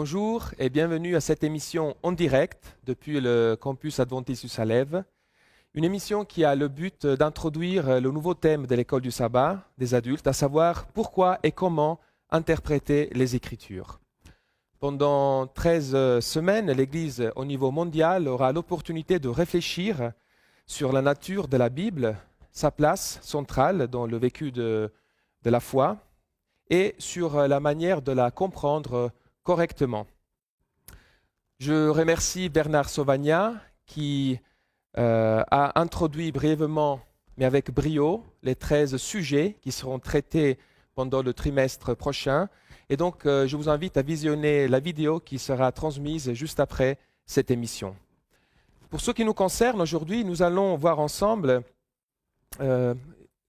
Bonjour et bienvenue à cette émission en direct depuis le campus Adventiste du Salève. Une émission qui a le but d'introduire le nouveau thème de l'école du sabbat des adultes, à savoir pourquoi et comment interpréter les Écritures. Pendant 13 semaines, l'Église au niveau mondial aura l'opportunité de réfléchir sur la nature de la Bible, sa place centrale dans le vécu de la foi et sur la manière de la comprendre correctement. Je remercie Bernard Sauvagnat qui a introduit brièvement, mais avec brio, les 13 sujets qui seront traités pendant le trimestre prochain. Et donc, je vous invite à visionner la vidéo qui sera transmise juste après cette émission. Pour ce qui nous concerne, aujourd'hui, nous allons voir ensemble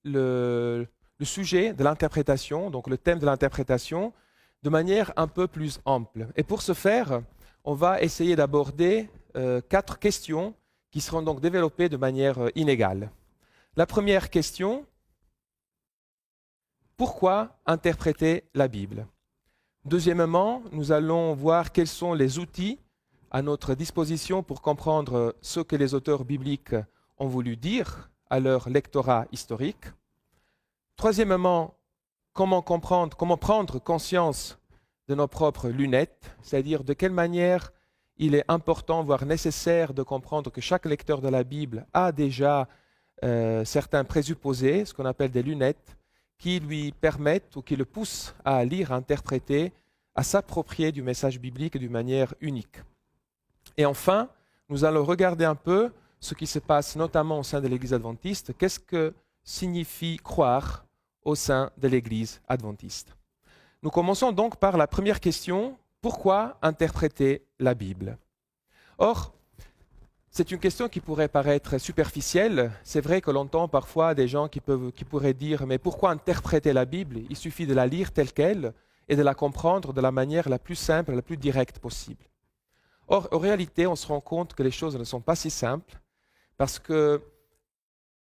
le sujet de l'interprétation, donc le thème de l'interprétation, de manière un peu plus ample. Et pour ce faire, on va essayer d'aborder 4 questions qui seront donc développées de manière inégale. La première question, pourquoi interpréter la Bible? Deuxièmement, nous allons voir quels sont les outils à notre disposition pour comprendre ce que les auteurs bibliques ont voulu dire à leur lectorat historique. Troisièmement, comment prendre conscience de nos propres lunettes, c'est-à-dire de quelle manière il est important, voire nécessaire de comprendre que chaque lecteur de la Bible a déjà certains présupposés, ce qu'on appelle des lunettes, qui lui permettent ou qui le poussent à lire, à interpréter, à s'approprier du message biblique d'une manière unique. Et enfin, nous allons regarder un peu ce qui se passe notamment au sein de l'Église adventiste. Qu'est-ce que signifie croire au sein de l'Église adventiste? Nous commençons donc par la première question, pourquoi interpréter la Bible? Or, c'est une question qui pourrait paraître superficielle. C'est vrai que l'on entend parfois des gens qui pourraient dire « mais pourquoi interpréter la Bible? Il suffit de la lire telle qu'elle et de la comprendre de la manière la plus simple, la plus directe possible. » Or, en réalité, on se rend compte que les choses ne sont pas si simples parce que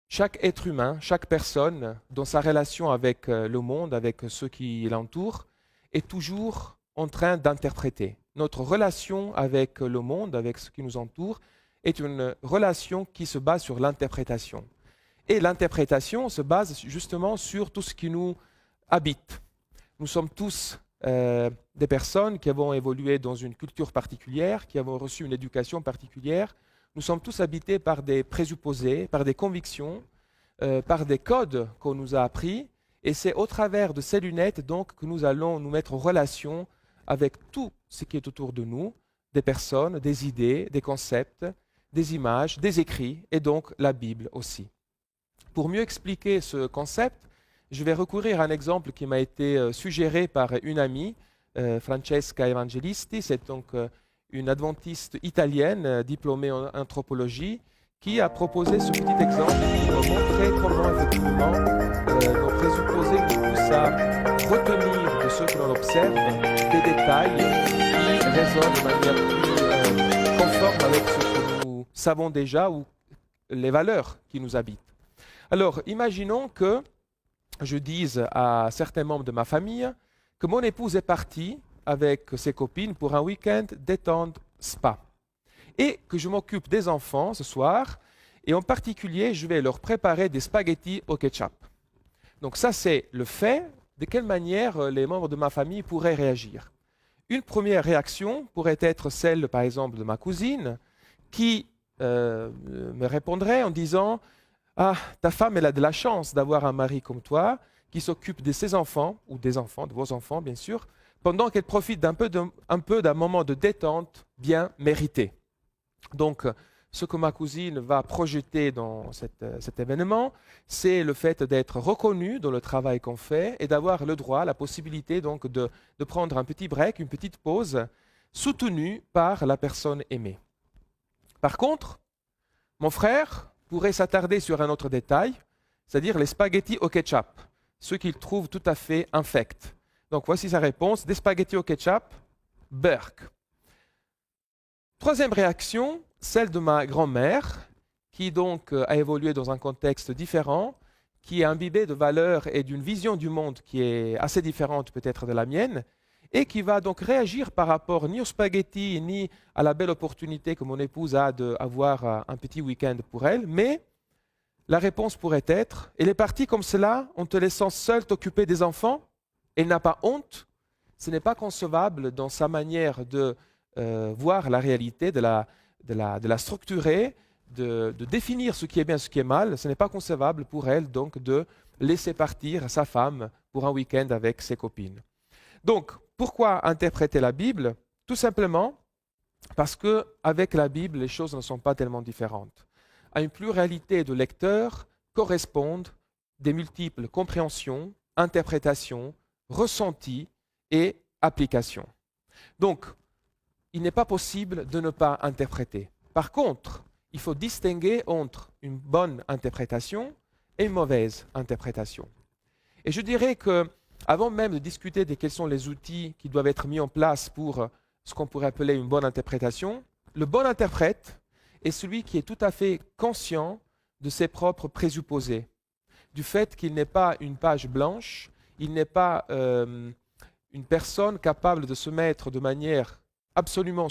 chaque être humain, chaque personne, dans sa relation avec le monde, avec ceux qui l'entourent, est toujours en train d'interpréter. Notre relation avec le monde, avec ce qui nous entoure, est une relation qui se base sur l'interprétation. Et l'interprétation se base justement sur tout ce qui nous habite. Nous sommes tous des personnes qui avons évolué dans une culture particulière, qui avons reçu une éducation particulière. Nous sommes tous habités par des présupposés, par des convictions, par des codes qu'on nous a appris. Et c'est au travers de ces lunettes donc que nous allons nous mettre en relation avec tout ce qui est autour de nous, des personnes, des idées, des concepts, des images, des écrits, et donc la Bible aussi. Pour mieux expliquer ce concept, je vais recourir à un exemple qui m'a été suggéré par une amie, Francesca Evangelisti. C'est donc une adventiste italienne diplômée en anthropologie qui a proposé ce petit exemple pour montrer comment effectivement nos présupposés nous poussent à retenir de ce que l'on observe des détails qui résonnent de manière plus conforme avec ce que nous savons déjà ou les valeurs qui nous habitent. Alors, imaginons que je dise à certains membres de ma famille que mon épouse est partie avec ses copines pour un week-end détente spa et que je m'occupe des enfants ce soir et en particulier, je vais leur préparer des spaghettis au ketchup. Donc ça, c'est le fait. De quelle manière les membres de ma famille pourraient réagir? Une première réaction pourrait être celle, par exemple, de ma cousine qui me répondrait en disant « Ah, ta femme, elle a de la chance d'avoir un mari comme toi qui s'occupe de ses enfants, ou des enfants, de vos enfants bien sûr, pendant qu'elle profite un peu d'un moment de détente bien mérité. » Donc, ce que ma cousine va projeter dans cet événement, c'est le fait d'être reconnue dans le travail qu'on fait et d'avoir le droit, la possibilité donc de prendre un petit break, une petite pause, soutenue par la personne aimée. Par contre, mon frère pourrait s'attarder sur un autre détail, c'est-à-dire les spaghettis au ketchup, ce qu'il trouve tout à fait infect. Donc voici sa réponse, des spaghettis au ketchup, Burk. Troisième réaction, celle de ma grand-mère, qui donc a évolué dans un contexte différent, qui est imbibée de valeurs et d'une vision du monde qui est assez différente peut-être de la mienne, et qui va donc réagir par rapport ni aux spaghettis, ni à la belle opportunité que mon épouse a d'avoir un petit week-end pour elle, mais la réponse pourrait être, elle est partie comme cela, en te laissant seule t'occuper des enfants, elle n'a pas honte, ce n'est pas concevable dans sa manière de voir la réalité, de la structurer, de définir ce qui est bien, ce qui est mal, ce n'est pas concevable pour elle donc de laisser partir sa femme pour un week-end avec ses copines. Donc, pourquoi interpréter la Bible? Tout simplement parce qu'avec la Bible, les choses ne sont pas tellement différentes. À une pluralité de lecteurs correspondent des multiples compréhensions, interprétations, ressentis et applications. Donc, il n'est pas possible de ne pas interpréter. Par contre, il faut distinguer entre une bonne interprétation et une mauvaise interprétation. Et je dirais que, avant même de discuter de quels sont les outils qui doivent être mis en place pour ce qu'on pourrait appeler une bonne interprétation, le bon interprète est celui qui est tout à fait conscient de ses propres présupposés, du fait qu'il n'est pas une page blanche, il n'est pas une personne capable de se mettre de manière absolument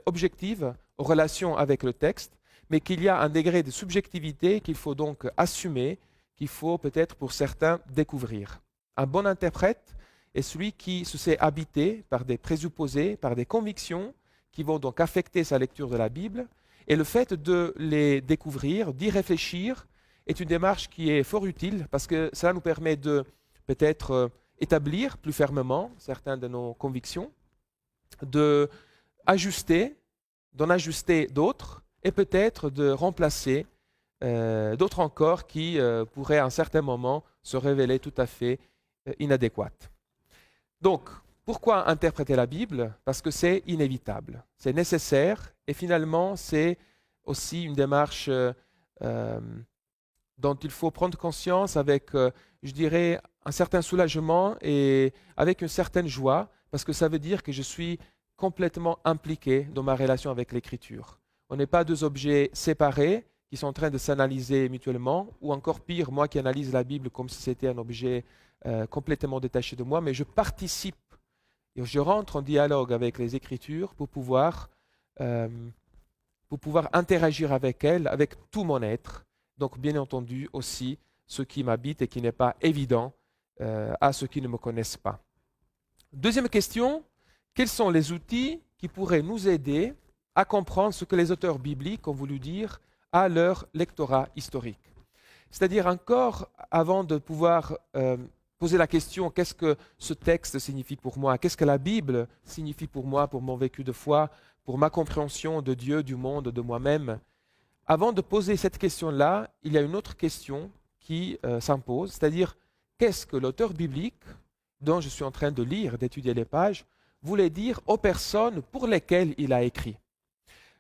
objective en relation avec le texte, mais qu'il y a un degré de subjectivité qu'il faut donc assumer, qu'il faut peut-être pour certains découvrir. Un bon interprète est celui qui se sait habité par des présupposés, par des convictions qui vont donc affecter sa lecture de la Bible. Et le fait de les découvrir, d'y réfléchir, est une démarche qui est fort utile parce que cela nous permet de peut-être établir plus fermement certaines de nos convictions, d'en ajuster d'autres et peut-être de remplacer d'autres encore qui pourraient à un certain moment se révéler tout à fait inadéquates. Donc, pourquoi interpréter la Bible? Parce que c'est inévitable, c'est nécessaire et finalement c'est aussi une démarche dont il faut prendre conscience avec, je dirais, un certain soulagement et avec une certaine joie, parce que ça veut dire que je suis complètement impliqué dans ma relation avec l'Écriture. On n'est pas deux objets séparés qui sont en train de s'analyser mutuellement, ou encore pire, moi qui analyse la Bible comme si c'était un objet complètement détaché de moi, mais je participe et je rentre en dialogue avec les Écritures pour pouvoir interagir avec elles, avec tout mon être. Donc bien entendu aussi ce qui m'habite et qui n'est pas évident à ceux qui ne me connaissent pas. Deuxième question, quels sont les outils qui pourraient nous aider à comprendre ce que les auteurs bibliques ont voulu dire à leur lectorat historique? C'est-à-dire encore, avant de pouvoir poser la question, qu'est-ce que ce texte signifie pour moi? Qu'est-ce que la Bible signifie pour moi, pour mon vécu de foi, pour ma compréhension de Dieu, du monde, de moi-même? Avant de poser cette question-là, il y a une autre question qui s'impose, c'est-à-dire qu'est-ce que l'auteur biblique, dont je suis en train de lire, d'étudier les pages, voulait dire aux personnes pour lesquelles il a écrit.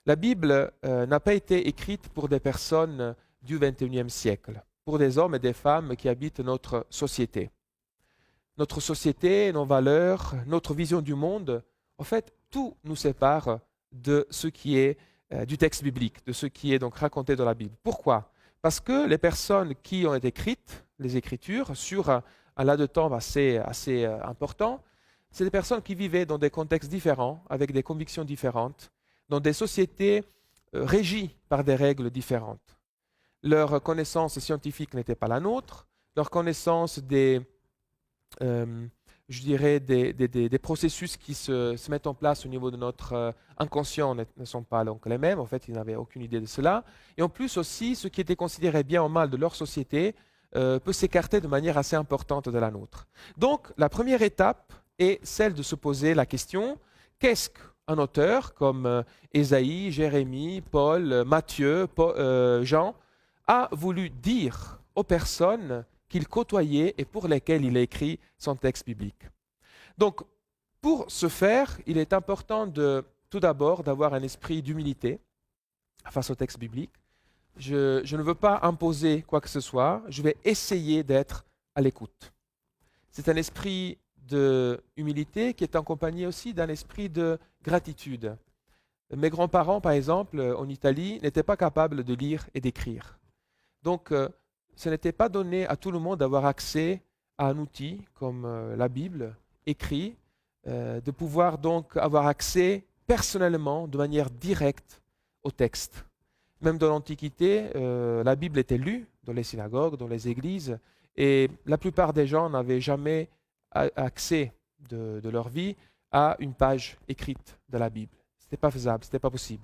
La Bible n'a pas été écrite pour des personnes du XXIe siècle, pour des hommes et des femmes qui habitent notre société. Notre société, nos valeurs, notre vision du monde, en fait, tout nous sépare de ce qui est du texte biblique, de ce qui est donc raconté dans la Bible. Pourquoi? Parce que les personnes qui ont écrites les Écritures sur un laps de temps assez important, c'est des personnes qui vivaient dans des contextes différents, avec des convictions différentes, dans des sociétés régies par des règles différentes. Leur connaissance scientifique n'était pas la nôtre, leur connaissance des processus qui se mettent en place au niveau de notre inconscient ne sont pas donc les mêmes. En fait, ils n'avaient aucune idée de cela. Et en plus aussi, ce qui était considéré bien ou mal de leur société peut s'écarter de manière assez importante de la nôtre. Donc, la première étape est celle de se poser la question, qu'est-ce qu'un auteur comme Ésaïe, Jérémie, Paul, Matthieu, Jean a voulu dire aux personnes qu'il côtoyait et pour lesquelles il a écrit son texte biblique. Donc, pour ce faire, il est important tout d'abord d'avoir un esprit d'humilité face au texte biblique. Je ne veux pas imposer quoi que ce soit, je vais essayer d'être à l'écoute. C'est un esprit d'humilité qui est accompagné aussi d'un esprit de gratitude. Mes grands-parents, par exemple, en Italie, n'étaient pas capables de lire et d'écrire. Donc, ce n'était pas donné à tout le monde d'avoir accès à un outil comme la Bible, écrit, de pouvoir donc avoir accès personnellement, de manière directe, au texte. Même dans l'Antiquité, la Bible était lue dans les synagogues, dans les églises, et la plupart des gens n'avaient jamais accès de leur vie à une page écrite de la Bible. Ce n'était pas faisable, ce n'était pas possible.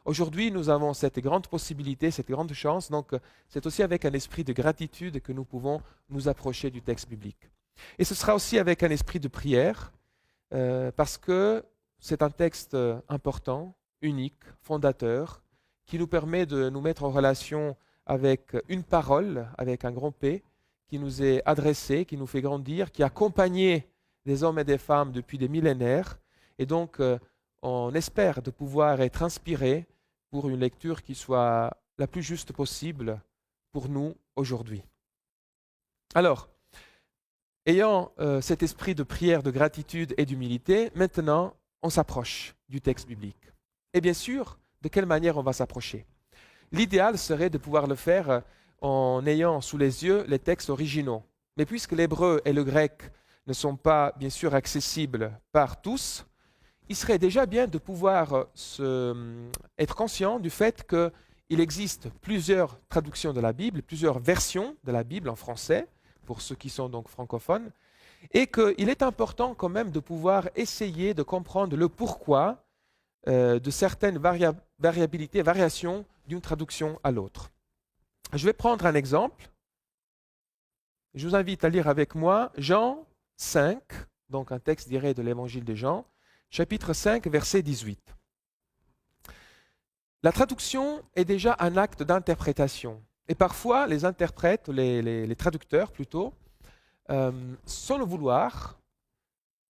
Aujourd'hui, nous avons cette grande possibilité, cette grande chance, donc c'est aussi avec un esprit de gratitude que nous pouvons nous approcher du texte biblique. Et ce sera aussi avec un esprit de prière, parce que c'est un texte important, unique, fondateur, qui nous permet de nous mettre en relation avec une parole, avec un grand P, qui nous est adressée, qui nous fait grandir, qui a accompagné des hommes et des femmes depuis des millénaires. Et donc, on espère de pouvoir être inspiré pour une lecture qui soit la plus juste possible pour nous aujourd'hui. Alors, ayant cet esprit de prière, de gratitude et d'humilité, maintenant, on s'approche du texte biblique. Et bien sûr, de quelle manière on va s'approcher? L'idéal serait de pouvoir le faire en ayant sous les yeux les textes originaux. Mais puisque l'hébreu et le grec ne sont pas, bien sûr, accessibles par tous, il serait déjà bien de pouvoir être conscient du fait qu'il existe plusieurs traductions de la Bible, plusieurs versions de la Bible en français, pour ceux qui sont donc francophones, et qu'il est important quand même de pouvoir essayer de comprendre le pourquoi de certaines variabilités, variations d'une traduction à l'autre. Je vais prendre un exemple. Je vous invite à lire avec moi Jean 5, donc un texte dirait de l'évangile de Jean, chapitre 5, verset 18. La traduction est déjà un acte d'interprétation. Et parfois, les interprètes, les traducteurs plutôt, sans le vouloir,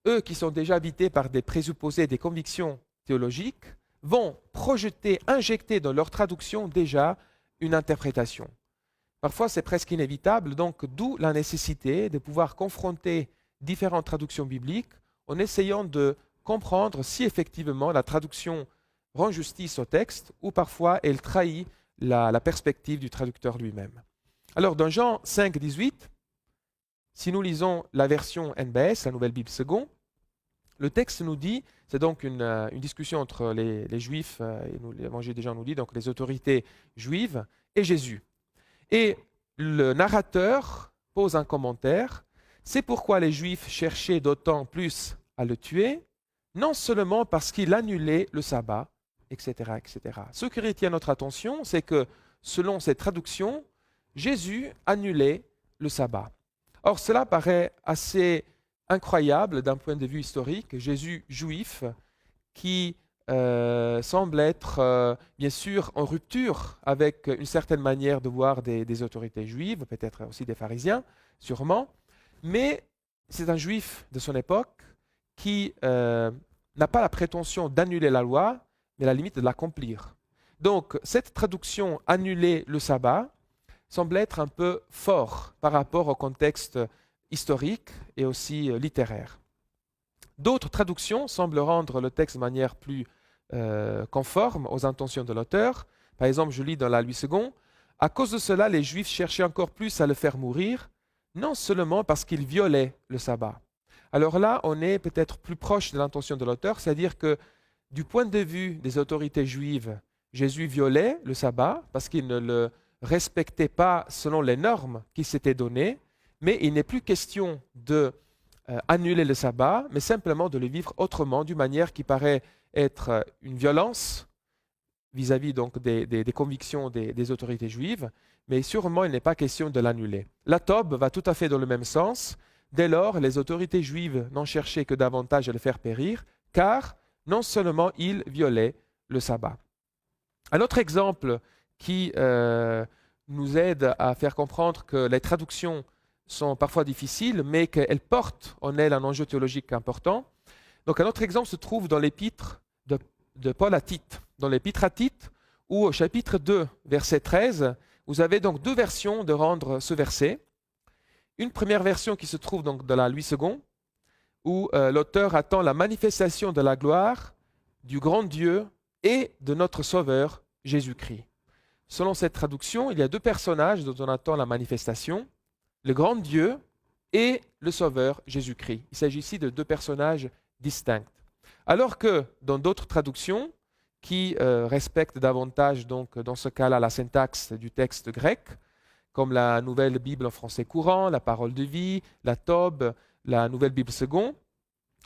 eux qui sont déjà habités par des présupposés, des convictions théologiques, vont projeter, injecter dans leur traduction déjà une interprétation. Parfois, c'est presque inévitable, donc d'où la nécessité de pouvoir confronter différentes traductions bibliques en essayant de comprendre si effectivement la traduction rend justice au texte ou parfois elle trahit la perspective du traducteur lui-même. Alors, dans Jean 5, 18, si nous lisons la version NBS, la Nouvelle Bible Second, le texte nous dit, c'est donc une discussion entre les Juifs, et l'Évangile de Jean nous dit, donc les autorités juives et Jésus. Et le narrateur pose un commentaire, c'est pourquoi les Juifs cherchaient d'autant plus à le tuer, non seulement parce qu'il annulait le sabbat, etc., etc. Ce qui retient notre attention, c'est que selon cette traduction, Jésus annulait le sabbat. Or, cela paraît assez incroyable d'un point de vue historique. Jésus juif qui semble être bien sûr en rupture avec une certaine manière de voir des autorités juives, peut-être aussi des pharisiens, sûrement, mais c'est un juif de son époque qui n'a pas la prétention d'annuler la loi, mais la limite de l'accomplir. Donc, cette traduction « annuler le sabbat » semble être un peu fort par rapport au contexte historique et aussi littéraire. D'autres traductions semblent rendre le texte de manière plus conforme aux intentions de l'auteur. Par exemple, je lis dans la Louis II, « À cause de cela, les Juifs cherchaient encore plus à le faire mourir, non seulement parce qu'il violait le sabbat. » Alors là, on est peut-être plus proche de l'intention de l'auteur, c'est-à-dire que du point de vue des autorités juives, Jésus violait le sabbat parce qu'il ne le respectait pas selon les normes qui s'étaient données, mais il n'est plus question de annuler le sabbat, mais simplement de le vivre autrement, d'une manière qui paraît être une violence vis-à-vis donc des convictions des autorités juives, mais sûrement il n'est pas question de l'annuler. La Tobe va tout à fait dans le même sens. Dès lors, les autorités juives n'ont cherché que davantage à le faire périr, car non seulement il violait le sabbat. Un autre exemple qui nous aide à faire comprendre que les traductions sont parfois difficiles, mais qu'elles portent en elles un enjeu théologique important. Donc un autre exemple se trouve dans l'épître de Paul à Tite. Dans l'épître à Tite, où au chapitre 2, verset 13, vous avez donc deux versions de rendre ce verset. Une première version qui se trouve donc dans la Louis II, où l'auteur attend la manifestation de la gloire du grand Dieu et de notre Sauveur Jésus-Christ. Selon cette traduction, il y a deux personnages dont on attend la manifestation, le grand Dieu et le Sauveur Jésus-Christ. Il s'agit ici de deux personnages distinctes. Alors que dans d'autres traductions, qui respectent davantage, donc, dans ce cas-là, la syntaxe du texte grec, comme la Nouvelle Bible en français courant, la Parole de vie, la Tob, la Nouvelle Bible seconde,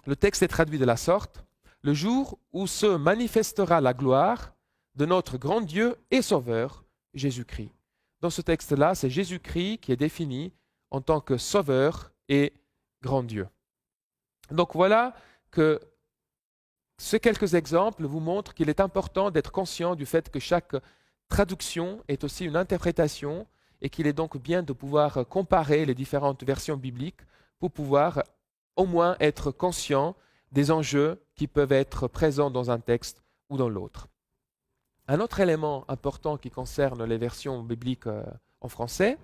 le texte est traduit de la sorte: le jour où se manifestera la gloire de notre grand Dieu et Sauveur, Jésus-Christ. Dans ce texte-là, c'est Jésus-Christ qui est défini en tant que Sauveur et grand Dieu. Donc voilà que ces quelques exemples vous montrent qu'il est important d'être conscient du fait que chaque traduction est aussi une interprétation et qu'il est donc bien de pouvoir comparer les différentes versions bibliques pour pouvoir au moins être conscient des enjeux qui peuvent être présents dans un texte ou dans l'autre. Un autre élément important qui concerne les versions bibliques en français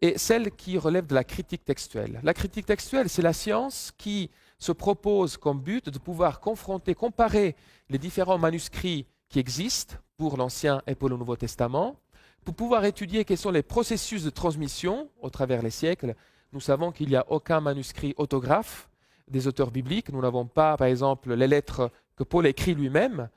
est celle qui relève de la critique textuelle. La critique textuelle, c'est la science qui se propose comme but de pouvoir confronter, comparer les différents manuscrits qui existent pour l'Ancien et pour le Nouveau Testament, pour pouvoir étudier quels sont les processus de transmission au travers les siècles. Nous savons qu'il n'y a aucun manuscrit autographe des auteurs bibliques. Nous n'avons pas, par exemple, les lettres que Paul écrit lui-même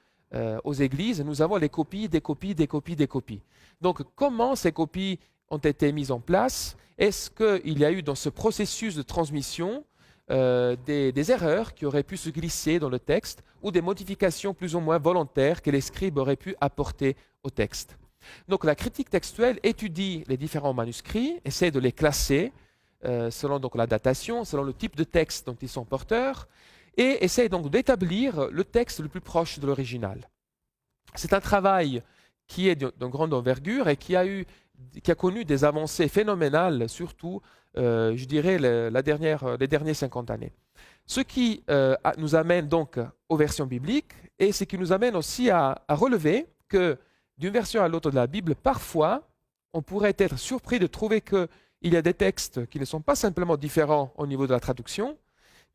aux églises. Nous avons les copies, des copies, des copies, des copies. Donc, comment ces copies ont été mises en place? Est-ce qu'il y a eu dans ce processus de transmission des erreurs qui auraient pu se glisser dans le texte ou des modifications plus ou moins volontaires que les scribes auraient pu apporter au texte? Donc la critique textuelle étudie les différents manuscrits, essaie de les classer selon donc la datation, selon le type de texte dont ils sont porteurs, et essaie donc d'établir le texte le plus proche de l'original. C'est un travail qui est d'une grande envergure et qui a connu des avancées phénoménales, surtout, je dirais, les dernières 50 années. Ce qui nous amène donc aux versions bibliques, et ce qui nous amène aussi à relever que d'une version à l'autre de la Bible, parfois, on pourrait être surpris de trouver qu'il y a des textes qui ne sont pas simplement différents au niveau de la traduction,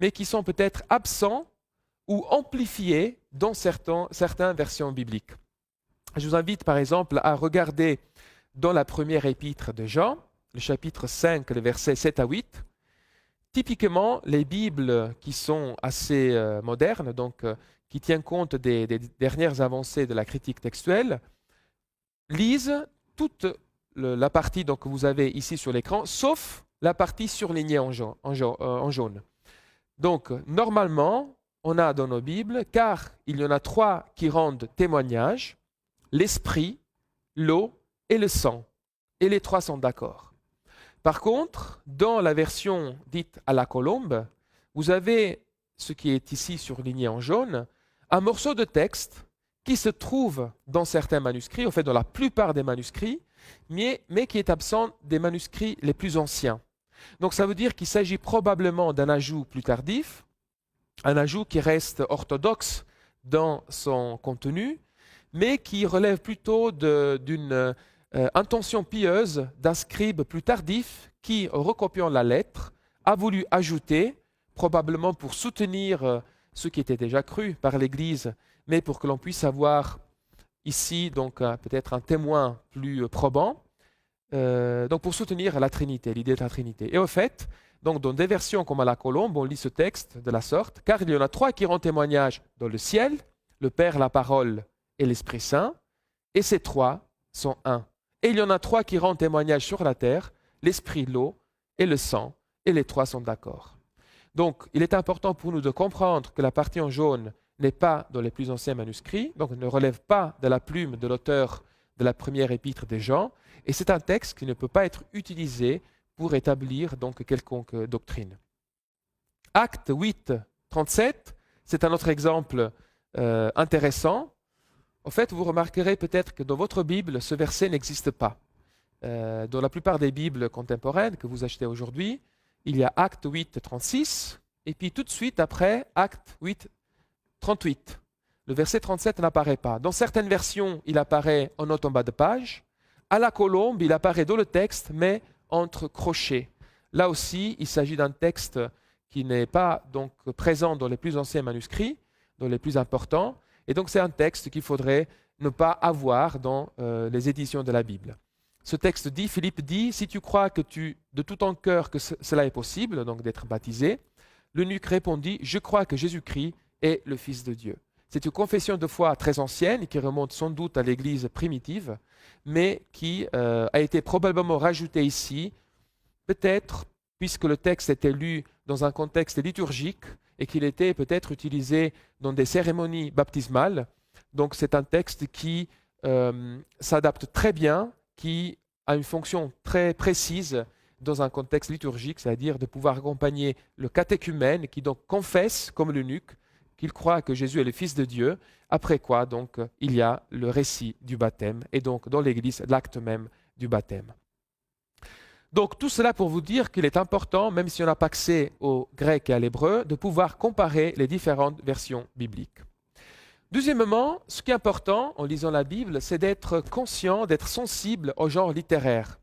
mais qui sont peut-être absents ou amplifiés dans certaines versions bibliques. Je vous invite par exemple à regarder dans la première épître de Jean, le chapitre 5, les versets 7 à 8. Typiquement, les Bibles qui sont assez modernes, donc qui tiennent compte des dernières avancées de la critique textuelle, lisent toute la partie donc, que vous avez ici sur l'écran, sauf la partie surlignée en jaune. Donc, normalement, on a dans nos Bibles, car il y en a 3 qui rendent témoignage, l'esprit, l'eau et le sang. Et les 3 sont d'accord. Par contre, dans la version dite à la colombe, vous avez ce qui est ici surligné en jaune, un morceau de texte qui se trouve dans certains manuscrits, en fait dans la plupart des manuscrits, mais qui est absent des manuscrits les plus anciens. Donc ça veut dire qu'il s'agit probablement d'un ajout plus tardif, un ajout qui reste orthodoxe dans son contenu, mais qui relève plutôt d'une intention pieuse d'un scribe plus tardif qui, recopiant la lettre, a voulu ajouter, probablement pour soutenir ce qui était déjà cru par l'Église, mais pour que l'on puisse avoir ici donc peut-être un témoin plus probant, donc pour soutenir la Trinité, l'idée de la Trinité. Et au fait, donc dans des versions comme à la colombe, on lit ce texte de la sorte, car il y en a 3 qui rendent témoignage dans le ciel, le Père, la Parole et l'Esprit Saint, et ces 3 sont un. Et il y en a 3 qui rendent témoignage sur la terre, l'Esprit, l'eau et le sang, et les 3 sont d'accord. Donc il est important pour nous de comprendre que la partie en jaune n'est pas dans les plus anciens manuscrits, donc ne relève pas de la plume de l'auteur de la première épître des Jean, et c'est un texte qui ne peut pas être utilisé pour établir donc quelconque doctrine. Acte 8, 37, c'est un autre exemple intéressant. En fait, vous remarquerez peut-être que dans votre Bible, ce verset n'existe pas. Dans la plupart des Bibles contemporaines que vous achetez aujourd'hui, il y a Acte 8, 36, et puis tout de suite après, Acte 8, 38. Le verset 37 n'apparaît pas. Dans certaines versions, il apparaît en note en bas de page. À la colombe, il apparaît dans le texte, mais entre crochets. Là aussi, il s'agit d'un texte qui n'est pas donc présent dans les plus anciens manuscrits, dans les plus importants. Et donc, c'est un texte qu'il faudrait ne pas avoir dans les éditions de la Bible. Ce texte dit, Philippe dit, si tu crois de tout ton cœur que cela est possible, donc d'être baptisé, L'eunuque répondit, « Je crois que Jésus-Christ est le Fils de Dieu. » C'est une confession de foi très ancienne qui remonte sans doute à l'Église primitive, mais qui a été probablement rajoutée ici, peut-être puisque le texte était lu dans un contexte liturgique et qu'il était peut-être utilisé dans des cérémonies baptismales. Donc c'est un texte qui s'adapte très bien, qui a une fonction très précise dans un contexte liturgique, c'est-à-dire de pouvoir accompagner le catéchumène qui donc confesse, comme l'eunuque, qu'il croit que Jésus est le Fils de Dieu, après quoi donc il y a le récit du baptême et donc dans l'Église l'acte même du baptême. Donc tout cela pour vous dire qu'il est important, même si on n'a pas accès au grec et à l'hébreu, de pouvoir comparer les différentes versions bibliques. Deuxièmement, ce qui est important en lisant la Bible, c'est d'être conscient, d'être sensible au genre littéraire.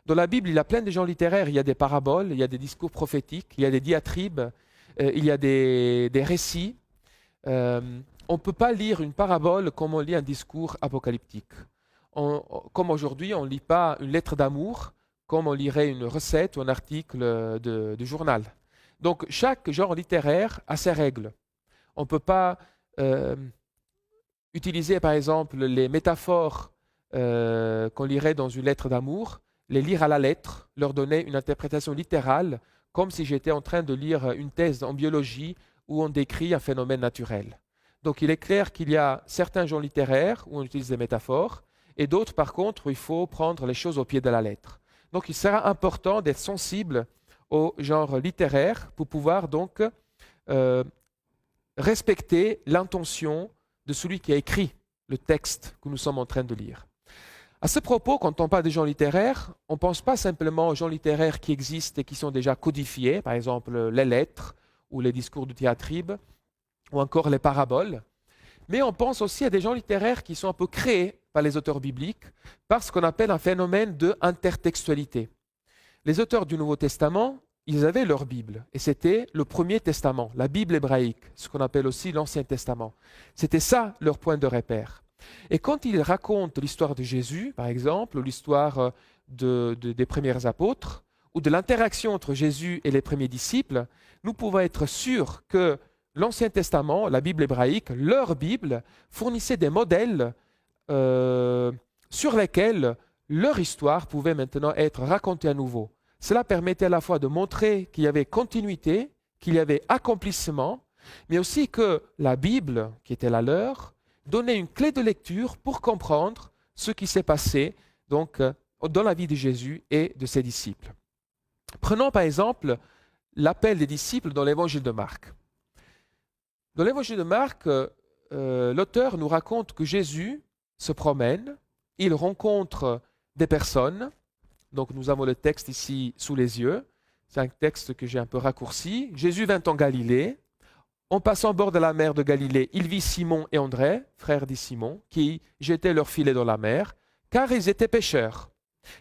Dans la Bible, il y a plein de genres littéraires, il y a des paraboles, il y a des discours prophétiques, il y a des diatribes, il y a des récits. On ne peut pas lire une parabole comme on lit un discours apocalyptique. Comme aujourd'hui, on ne lit pas une lettre d'amour comme on lirait une recette ou un article de journal. Donc chaque genre littéraire a ses règles. On ne peut pas utiliser par exemple les métaphores qu'on lirait dans une lettre d'amour, les lire à la lettre, leur donner une interprétation littérale, comme si j'étais en train de lire une thèse en biologie où on décrit un phénomène naturel. Donc il est clair qu'il y a certains genres littéraires où on utilise des métaphores, et d'autres par contre où il faut prendre les choses au pied de la lettre. Donc il sera important d'être sensible au genre littéraire pour pouvoir donc respecter l'intention de celui qui a écrit le texte que nous sommes en train de lire. À ce propos, quand on parle des genres littéraires, on ne pense pas simplement aux genres littéraires qui existent et qui sont déjà codifiés, par exemple les lettres ou les discours de diatribe, ou encore les paraboles, mais on pense aussi à des genres littéraires qui sont un peu créés par les auteurs bibliques par ce qu'on appelle un phénomène de intertextualité. Les auteurs du Nouveau Testament, ils avaient leur Bible, et c'était le Premier Testament, la Bible hébraïque, ce qu'on appelle aussi l'Ancien Testament. C'était ça leur point de repère. Et quand ils racontent l'histoire de Jésus, par exemple, ou l'histoire des premiers apôtres, ou de l'interaction entre Jésus et les premiers disciples, nous pouvons être sûrs que l'Ancien Testament, la Bible hébraïque, leur Bible, fournissait des modèles sur lesquels leur histoire pouvait maintenant être racontée à nouveau. Cela permettait à la fois de montrer qu'il y avait continuité, qu'il y avait accomplissement, mais aussi que la Bible, qui était la leur, donnait une clé de lecture pour comprendre ce qui s'est passé donc, dans la vie de Jésus et de ses disciples. Prenons par exemple l'appel des disciples dans l'évangile de Marc. Dans l'évangile de Marc, l'auteur nous raconte que Jésus se promène, il rencontre des personnes. Donc nous avons le texte ici sous les yeux. C'est un texte que j'ai un peu raccourci. Jésus vint en Galilée. En passant au bord de la mer de Galilée, il vit Simon et André, frères de Simon, qui jetaient leurs filets dans la mer, car ils étaient pêcheurs.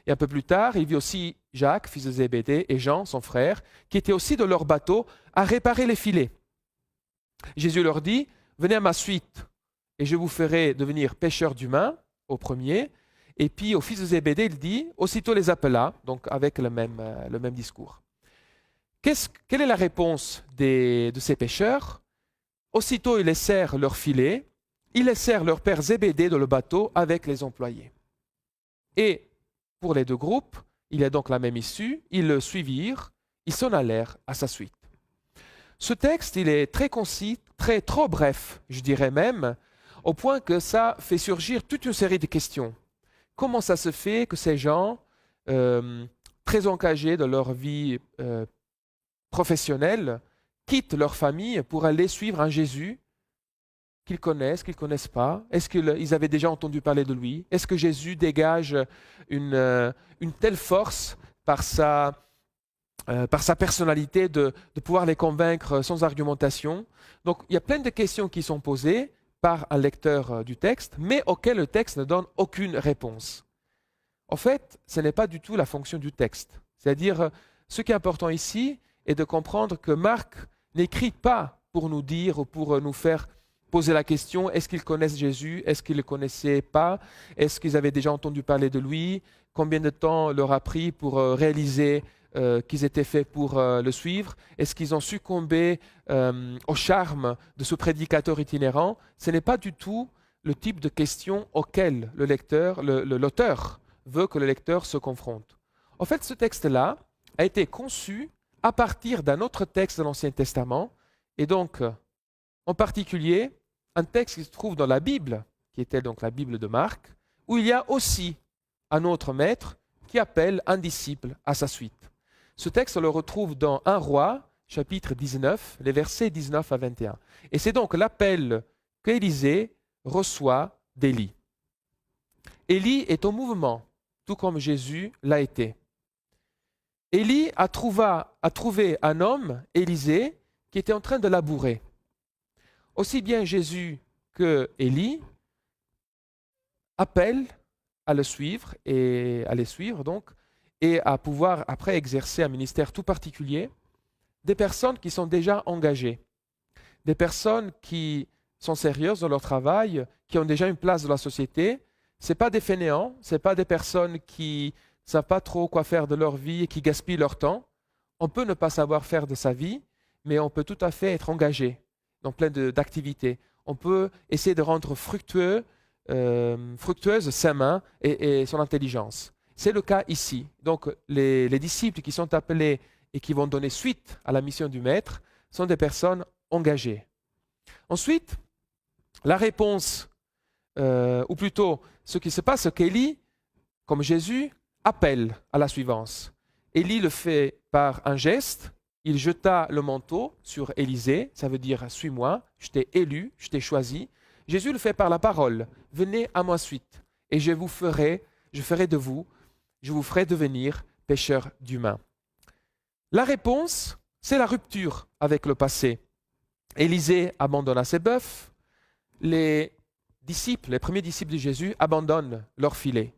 Et un peu plus tard, il vit aussi Jacques, fils de Zébédée, et Jean, son frère, qui étaient aussi dans leur bateau à réparer les filets. Jésus leur dit, « Venez à ma suite, et je vous ferai devenir pêcheurs d'humains, au premier. » Et puis au fils de Zébédée, il dit, aussitôt les appela, donc avec le même discours. Quelle est la réponse de ces pêcheurs? Aussitôt ils laissèrent leur filet, ils laissèrent leur père Zébédée dans le bateau avec les employés. Et pour les deux groupes, il y a donc la même issue, ils le suivirent, ils s'en allèrent à sa suite. Ce texte, il est très concis, trop bref, je dirais même, au point que ça fait surgir toute une série de questions. Comment ça se fait que ces gens, très engagés dans leur vie professionnelle, quittent leur famille pour aller suivre un Jésus qu'ils connaissent pas? Est-ce qu'ils avaient déjà entendu parler de lui? Est-ce que Jésus dégage une telle force par sa personnalité de pouvoir les convaincre sans argumentation? Donc il y a plein de questions qui sont posées par un lecteur du texte, mais auquel le texte ne donne aucune réponse. En fait, ce n'est pas du tout la fonction du texte. C'est-à-dire, ce qui est important ici est de comprendre que Marc n'écrit pas pour nous dire ou pour nous faire poser la question, est-ce qu'ils connaissent Jésus? Est-ce qu'ils ne le connaissaient pas? Est-ce qu'ils avaient déjà entendu parler de lui? Combien de temps leur a pris pour réaliser qu'ils étaient faits pour le suivre? Est-ce qu'ils ont succombé au charme de ce prédicateur itinérant? Ce n'est pas du tout le type de question auquel l'auteur veut que le lecteur se confronte. En fait, ce texte-là a été conçu à partir d'un autre texte de l'Ancien Testament, et donc, en particulier, un texte qui se trouve dans la Bible, qui était donc la Bible de Marc, où il y a aussi un autre maître qui appelle un disciple à sa suite. Ce texte, on le retrouve dans 1 Roi, chapitre 19, les versets 19 à 21. Et c'est donc l'appel qu'Élisée reçoit d'Élie. Élie est au mouvement, tout comme Jésus l'a été. Élie a trouvé un homme, Élisée, qui était en train de labourer. Aussi bien Jésus que Élie appellent à le suivre et à les suivre donc, et à pouvoir après exercer un ministère tout particulier, des personnes qui sont déjà engagées, des personnes qui sont sérieuses dans leur travail, qui ont déjà une place dans la société. Ce n'est pas des fainéants, ce n'est pas des personnes qui ne savent pas trop quoi faire de leur vie et qui gaspillent leur temps. On peut ne pas savoir faire de sa vie, mais on peut tout à fait être engagé dans plein d'activités. On peut essayer de rendre fructueuse sa main et son intelligence. C'est le cas ici. Donc les disciples qui sont appelés et qui vont donner suite à la mission du Maître sont des personnes engagées. Ensuite, la réponse, ou plutôt ce qui se passe, c'est qu'Élie, comme Jésus, appelle à la suivance. Élie le fait par un geste. Il jeta le manteau sur Élisée, ça veut dire « suis-moi, je t'ai élu, je t'ai choisi ». Jésus le fait par la parole « venez à moi suite et je vous ferai devenir pécheurs d'humains ». La réponse, c'est la rupture avec le passé. Élisée abandonna ses bœufs, les premiers disciples de Jésus abandonnent leur filet.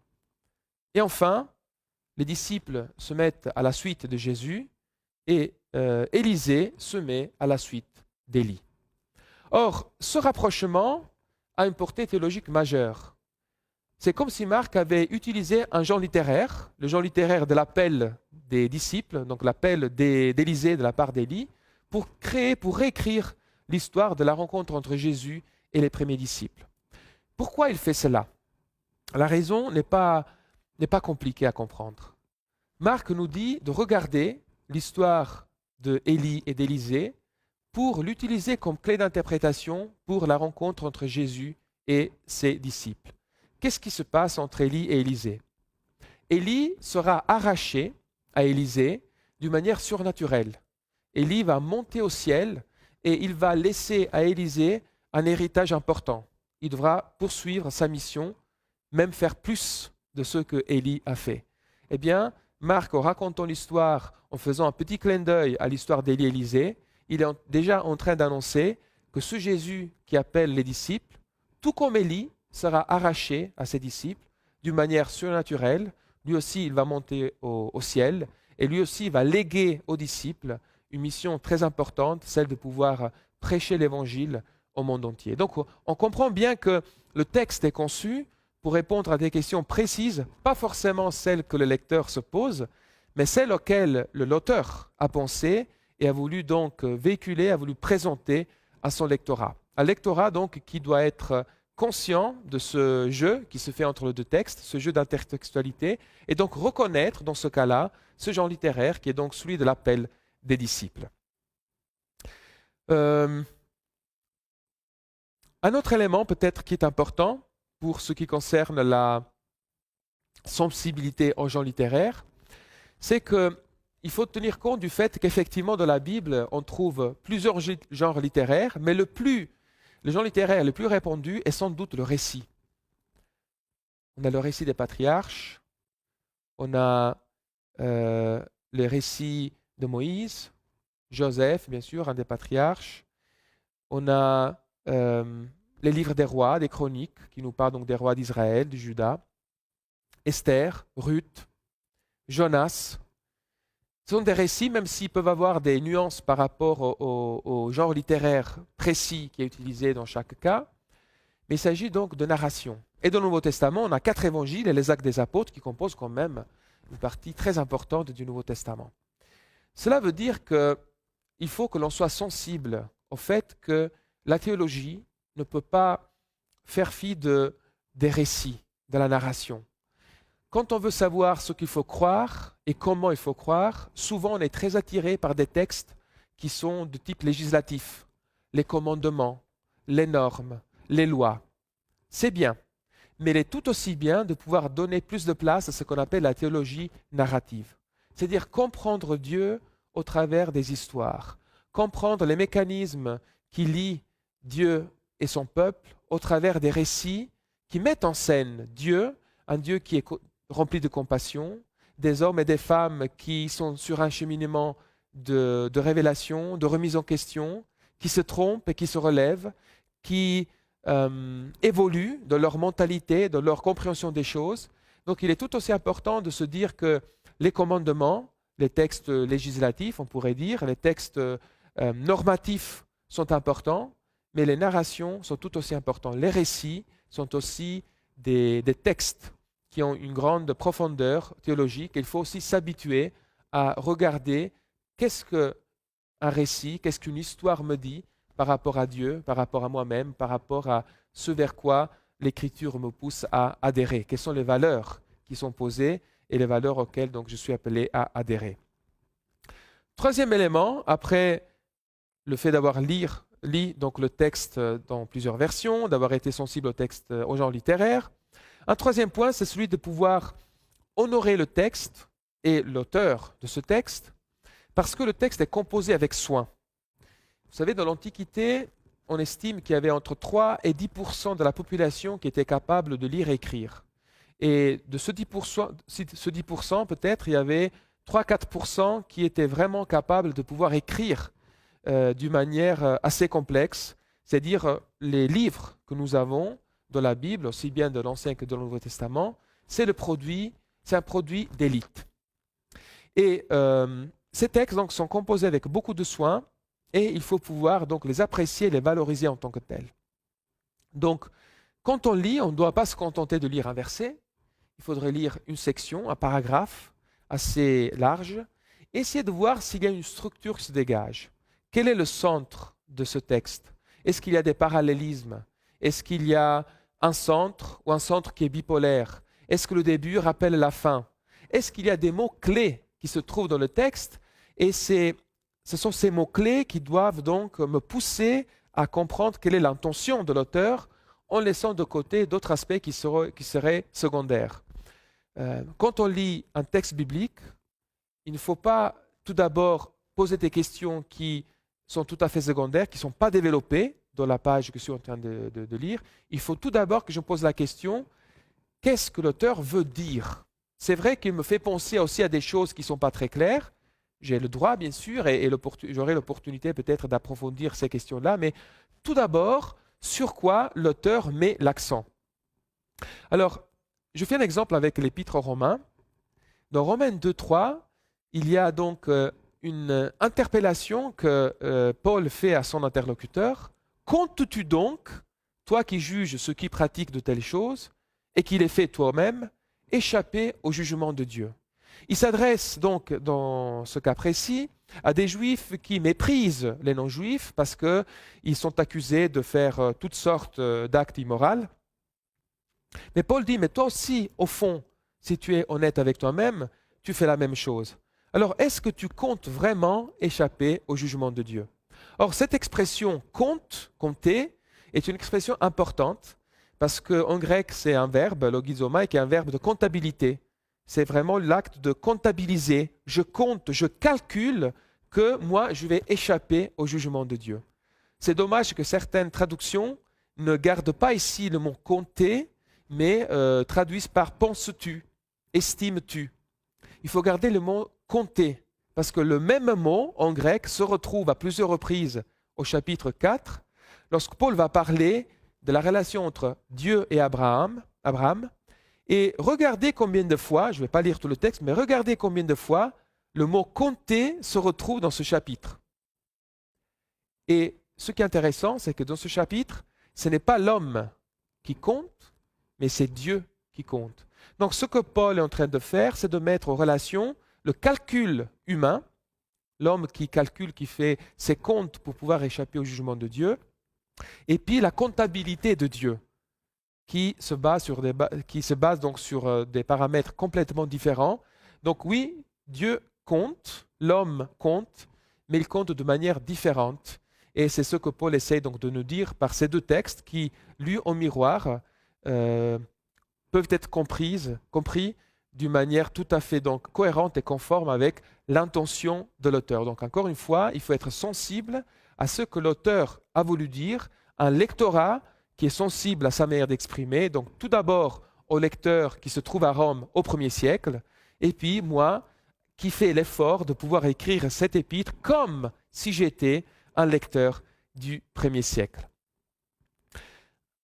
Et enfin, les disciples se mettent à la suite de Jésus et Élisée se met à la suite d'Élie. Or, ce rapprochement a une portée théologique majeure. C'est comme si Marc avait utilisé un genre littéraire, le genre littéraire de l'appel des disciples, donc l'appel d'Élisée de la part d'Élie, pour réécrire l'histoire de la rencontre entre Jésus et les premiers disciples. Pourquoi il fait cela? La raison n'est pas compliquée à comprendre. Marc nous dit de regarder l'histoire d'Élie et d'Élisée pour l'utiliser comme clé d'interprétation pour la rencontre entre Jésus et ses disciples. Qu'est-ce qui se passe entre Élie et Élisée? Élie sera arraché à Élisée d'une manière surnaturelle. Élie va monter au ciel et il va laisser à Élisée un héritage important. Il devra poursuivre sa mission, même faire plus de ce que Élie a fait. Eh bien, Marc, en racontant l'histoire, en faisant un petit clin d'œil à l'histoire d'Élie et Élisée, il est déjà en train d'annoncer que ce Jésus qui appelle les disciples, tout comme Élie, sera arraché à ses disciples d'une manière surnaturelle. Lui aussi, il va monter au ciel et lui aussi, il va léguer aux disciples une mission très importante, celle de pouvoir prêcher l'Évangile au monde entier. Donc, on comprend bien que le texte est conçu pour répondre à des questions précises, pas forcément celles que le lecteur se pose, mais celles auxquelles l'auteur a pensé et a voulu donc véhiculer, a voulu présenter à son lectorat. Un lectorat donc qui doit être conscient de ce jeu qui se fait entre les deux textes, ce jeu d'intertextualité, et donc reconnaître dans ce cas-là ce genre littéraire qui est donc celui de l'appel des disciples. Un autre élément peut-être qui est important pour ce qui concerne la sensibilité au genre littéraire, c'est qu'il faut tenir compte du fait qu'effectivement dans la Bible, on trouve plusieurs genres littéraires, mais le genre littéraire le plus répandu est sans doute le récit. On a le récit des patriarches, on a le récit de Moïse, Joseph, bien sûr, un des patriarches. On a les livres des rois, des chroniques, qui nous parlent donc des rois d'Israël, de Juda. Esther, Ruth, Jonas. Ce sont des récits, même s'ils peuvent avoir des nuances par rapport au genre littéraire précis qui est utilisé dans chaque cas. Mais il s'agit donc de narration. Et dans le Nouveau Testament, on a 4 évangiles et les actes des apôtres qui composent quand même une partie très importante du Nouveau Testament. Cela veut dire qu'il faut que l'on soit sensible au fait que la théologie ne peut pas faire fi des récits, de la narration. Quand on veut savoir ce qu'il faut croire et comment il faut croire, souvent on est très attiré par des textes qui sont de type législatif, les commandements, les normes, les lois. C'est bien, mais il est tout aussi bien de pouvoir donner plus de place à ce qu'on appelle la théologie narrative. C'est-à-dire comprendre Dieu au travers des histoires, comprendre les mécanismes qui lient Dieu et son peuple au travers des récits qui mettent en scène Dieu, un Dieu qui est rempli de compassion, des hommes et des femmes qui sont sur un cheminement de révélation, de remise en question, qui se trompent et qui se relèvent, qui évoluent de leur mentalité, de leur compréhension des choses. Donc il est tout aussi important de se dire que les commandements, les textes législatifs, on pourrait dire, les textes normatifs sont importants, mais les narrations sont tout aussi importantes. Les récits sont aussi des textes qui ont une grande profondeur théologique. Il faut aussi s'habituer à regarder qu'est-ce qu'un récit, qu'est-ce qu'une histoire me dit par rapport à Dieu, par rapport à moi-même, par rapport à ce vers quoi l'Écriture me pousse à adhérer. Quelles sont les valeurs qui sont posées et les valeurs auxquelles donc, je suis appelé à adhérer. Troisième élément, après le fait d'avoir lu donc le texte dans plusieurs versions, d'avoir été sensible au texte, au genre littéraire. Un troisième point, c'est celui de pouvoir honorer le texte et l'auteur de ce texte, parce que le texte est composé avec soin. Vous savez, dans l'Antiquité, on estime qu'il y avait entre 3 et 10% de la population qui était capable de lire et écrire. Et de ce 10%, peut-être, il y avait 3-4% qui étaient vraiment capables de pouvoir écrire d'une manière assez complexe, c'est-à-dire les livres que nous avons de la Bible, aussi bien de l'Ancien que de l'Nouveau Testament, c'est un produit d'élite. Et ces textes donc, sont composés avec beaucoup de soin et il faut pouvoir donc les apprécier et les valoriser en tant que tels. Donc, quand on lit, on ne doit pas se contenter de lire un verset, il faudrait lire une section, un paragraphe assez large, et essayer de voir s'il y a une structure qui se dégage. Quel est le centre de ce texte? Est-ce qu'il y a des parallélismes? Est-ce qu'il y a un centre ou un centre qui est bipolaire? Est-ce que le début rappelle la fin? Est-ce qu'il y a des mots-clés qui se trouvent dans le texte? Et ce sont ces mots-clés qui doivent donc me pousser à comprendre quelle est l'intention de l'auteur en laissant de côté d'autres aspects qui seraient secondaires. Quand on lit un texte biblique, il ne faut pas tout d'abord poser des questions qui sont tout à fait secondaires, qui ne sont pas développées dans la page que je suis en train de lire. Il faut tout d'abord que je pose la question, qu'est-ce que l'auteur veut dire? C'est vrai qu'il me fait penser aussi à des choses qui ne sont pas très claires. J'ai le droit, bien sûr, et j'aurai l'opportunité peut-être d'approfondir ces questions-là, mais tout d'abord, sur quoi l'auteur met l'accent? Alors, je fais un exemple avec l'Épître aux Romains. Dans Romains 2.3, il y a donc une interpellation que Paul fait à son interlocuteur. « Comptes-tu donc, toi qui juges ceux qui pratiquent de telles choses, et qui les fais toi-même, échapper au jugement de Dieu ?» Il s'adresse donc, dans ce cas précis, à des juifs qui méprisent les non-juifs parce qu'ils sont accusés de faire toutes sortes d'actes immoraux. Mais Paul dit, mais toi aussi, au fond, si tu es honnête avec toi-même, tu fais la même chose. Alors, est-ce que tu comptes vraiment échapper au jugement de Dieu? Or, cette expression compter, est une expression importante parce qu'en grec, c'est un verbe, logizomai, qui est un verbe de comptabilité. C'est vraiment l'acte de comptabiliser. Je compte, je calcule que moi, je vais échapper au jugement de Dieu. C'est dommage que certaines traductions ne gardent pas ici le mot compter, mais traduisent par penses-tu, estimes-tu. Il faut garder le mot compter, parce que le même mot en grec se retrouve à plusieurs reprises au chapitre 4, lorsque Paul va parler de la relation entre Dieu et Abraham. Et regardez combien de fois, je ne vais pas lire tout le texte, mais regardez combien de fois le mot compter se retrouve dans ce chapitre. Et ce qui est intéressant, c'est que dans ce chapitre, ce n'est pas l'homme qui compte, mais c'est Dieu qui compte. Donc ce que Paul est en train de faire, c'est de mettre en relation le calcul humain l'homme qui calcule, qui fait ses comptes pour pouvoir échapper au jugement de Dieu, et puis la comptabilité de Dieu, qui se base donc sur des paramètres complètement différents. Donc oui, Dieu compte, l'homme compte, mais il compte de manière différente. Et c'est ce que Paul essaye donc de nous dire par ces deux textes qui, lus en miroir, peuvent être compris d'une manière tout à fait donc cohérente et conforme avec l'intention de l'auteur. Donc encore une fois, il faut être sensible à ce que l'auteur a voulu dire, un lectorat qui est sensible à sa manière d'exprimer. Donc tout d'abord au lecteur qui se trouve à Rome au 1er siècle, et puis moi qui fais l'effort de pouvoir écrire cet épître comme si j'étais un lecteur du 1er siècle.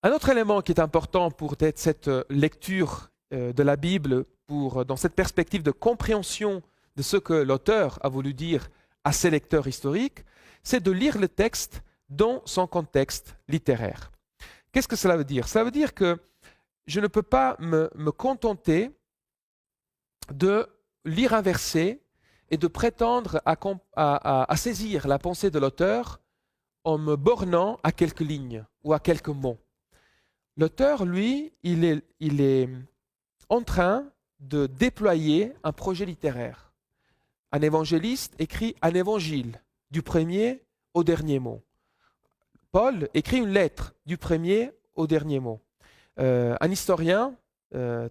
Un autre élément qui est important pour cette lecture de la Bible, dans cette perspective de compréhension de ce que l'auteur a voulu dire à ses lecteurs historiques, c'est de lire le texte dans son contexte littéraire. Qu'est-ce que cela veut dire? Cela veut dire que je ne peux pas me contenter de lire un verset et de prétendre à saisir la pensée de l'auteur en me bornant à quelques lignes ou à quelques mots. L'auteur, lui, il est en train de déployer un projet littéraire. Un évangéliste écrit un évangile du premier au dernier mot. Paul écrit une lettre du premier au dernier mot. Un historien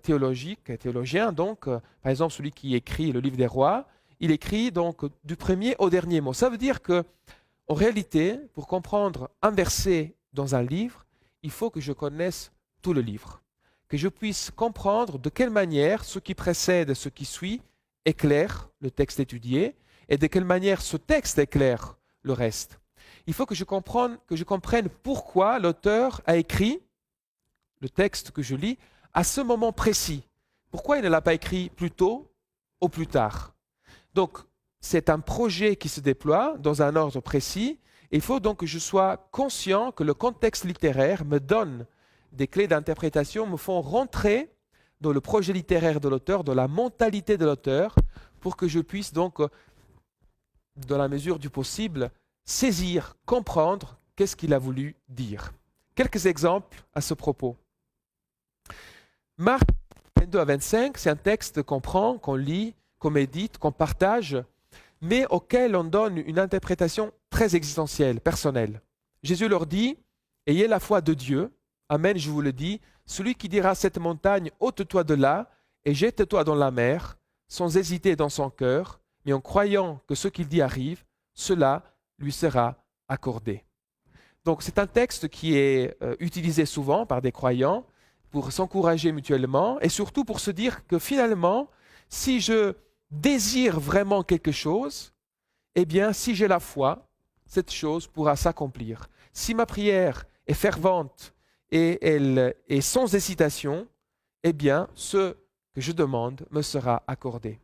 théologien, donc, par exemple celui qui écrit le livre des rois, il écrit donc du premier au dernier mot. Ça veut dire que, en réalité, pour comprendre un verset dans un livre, il faut que je connaisse tout le livre, que je puisse comprendre de quelle manière ce qui précède et ce qui suit éclaire le texte étudié et de quelle manière ce texte éclaire le reste. Il faut que je comprenne pourquoi l'auteur a écrit le texte que je lis à ce moment précis. Pourquoi il ne l'a pas écrit plus tôt ou plus tard? Donc, c'est un projet qui se déploie dans un ordre précis. Il faut donc que je sois conscient que le contexte littéraire me donne des clés d'interprétation, me font rentrer dans le projet littéraire de l'auteur, dans la mentalité de l'auteur, pour que je puisse donc, dans la mesure du possible, saisir, comprendre qu'est-ce qu'il a voulu dire. Quelques exemples à ce propos. Marc 22 à 25, c'est un texte qu'on prend, qu'on lit, qu'on médite, qu'on partage, mais auquel on donne une interprétation très existentielle, personnelle. Jésus leur dit, « Ayez la foi de Dieu, Amen, je vous le dis, celui qui dira à cette montagne, ôte-toi de là et jette-toi dans la mer, sans hésiter dans son cœur, mais en croyant que ce qu'il dit arrive, cela lui sera accordé. » Donc c'est un texte qui est utilisé souvent par des croyants pour s'encourager mutuellement et surtout pour se dire que finalement, si je désire vraiment quelque chose, eh bien si j'ai la foi, cette chose pourra s'accomplir. Si ma prière est fervente et elle est sans hésitation, eh bien ce que je demande me sera accordé.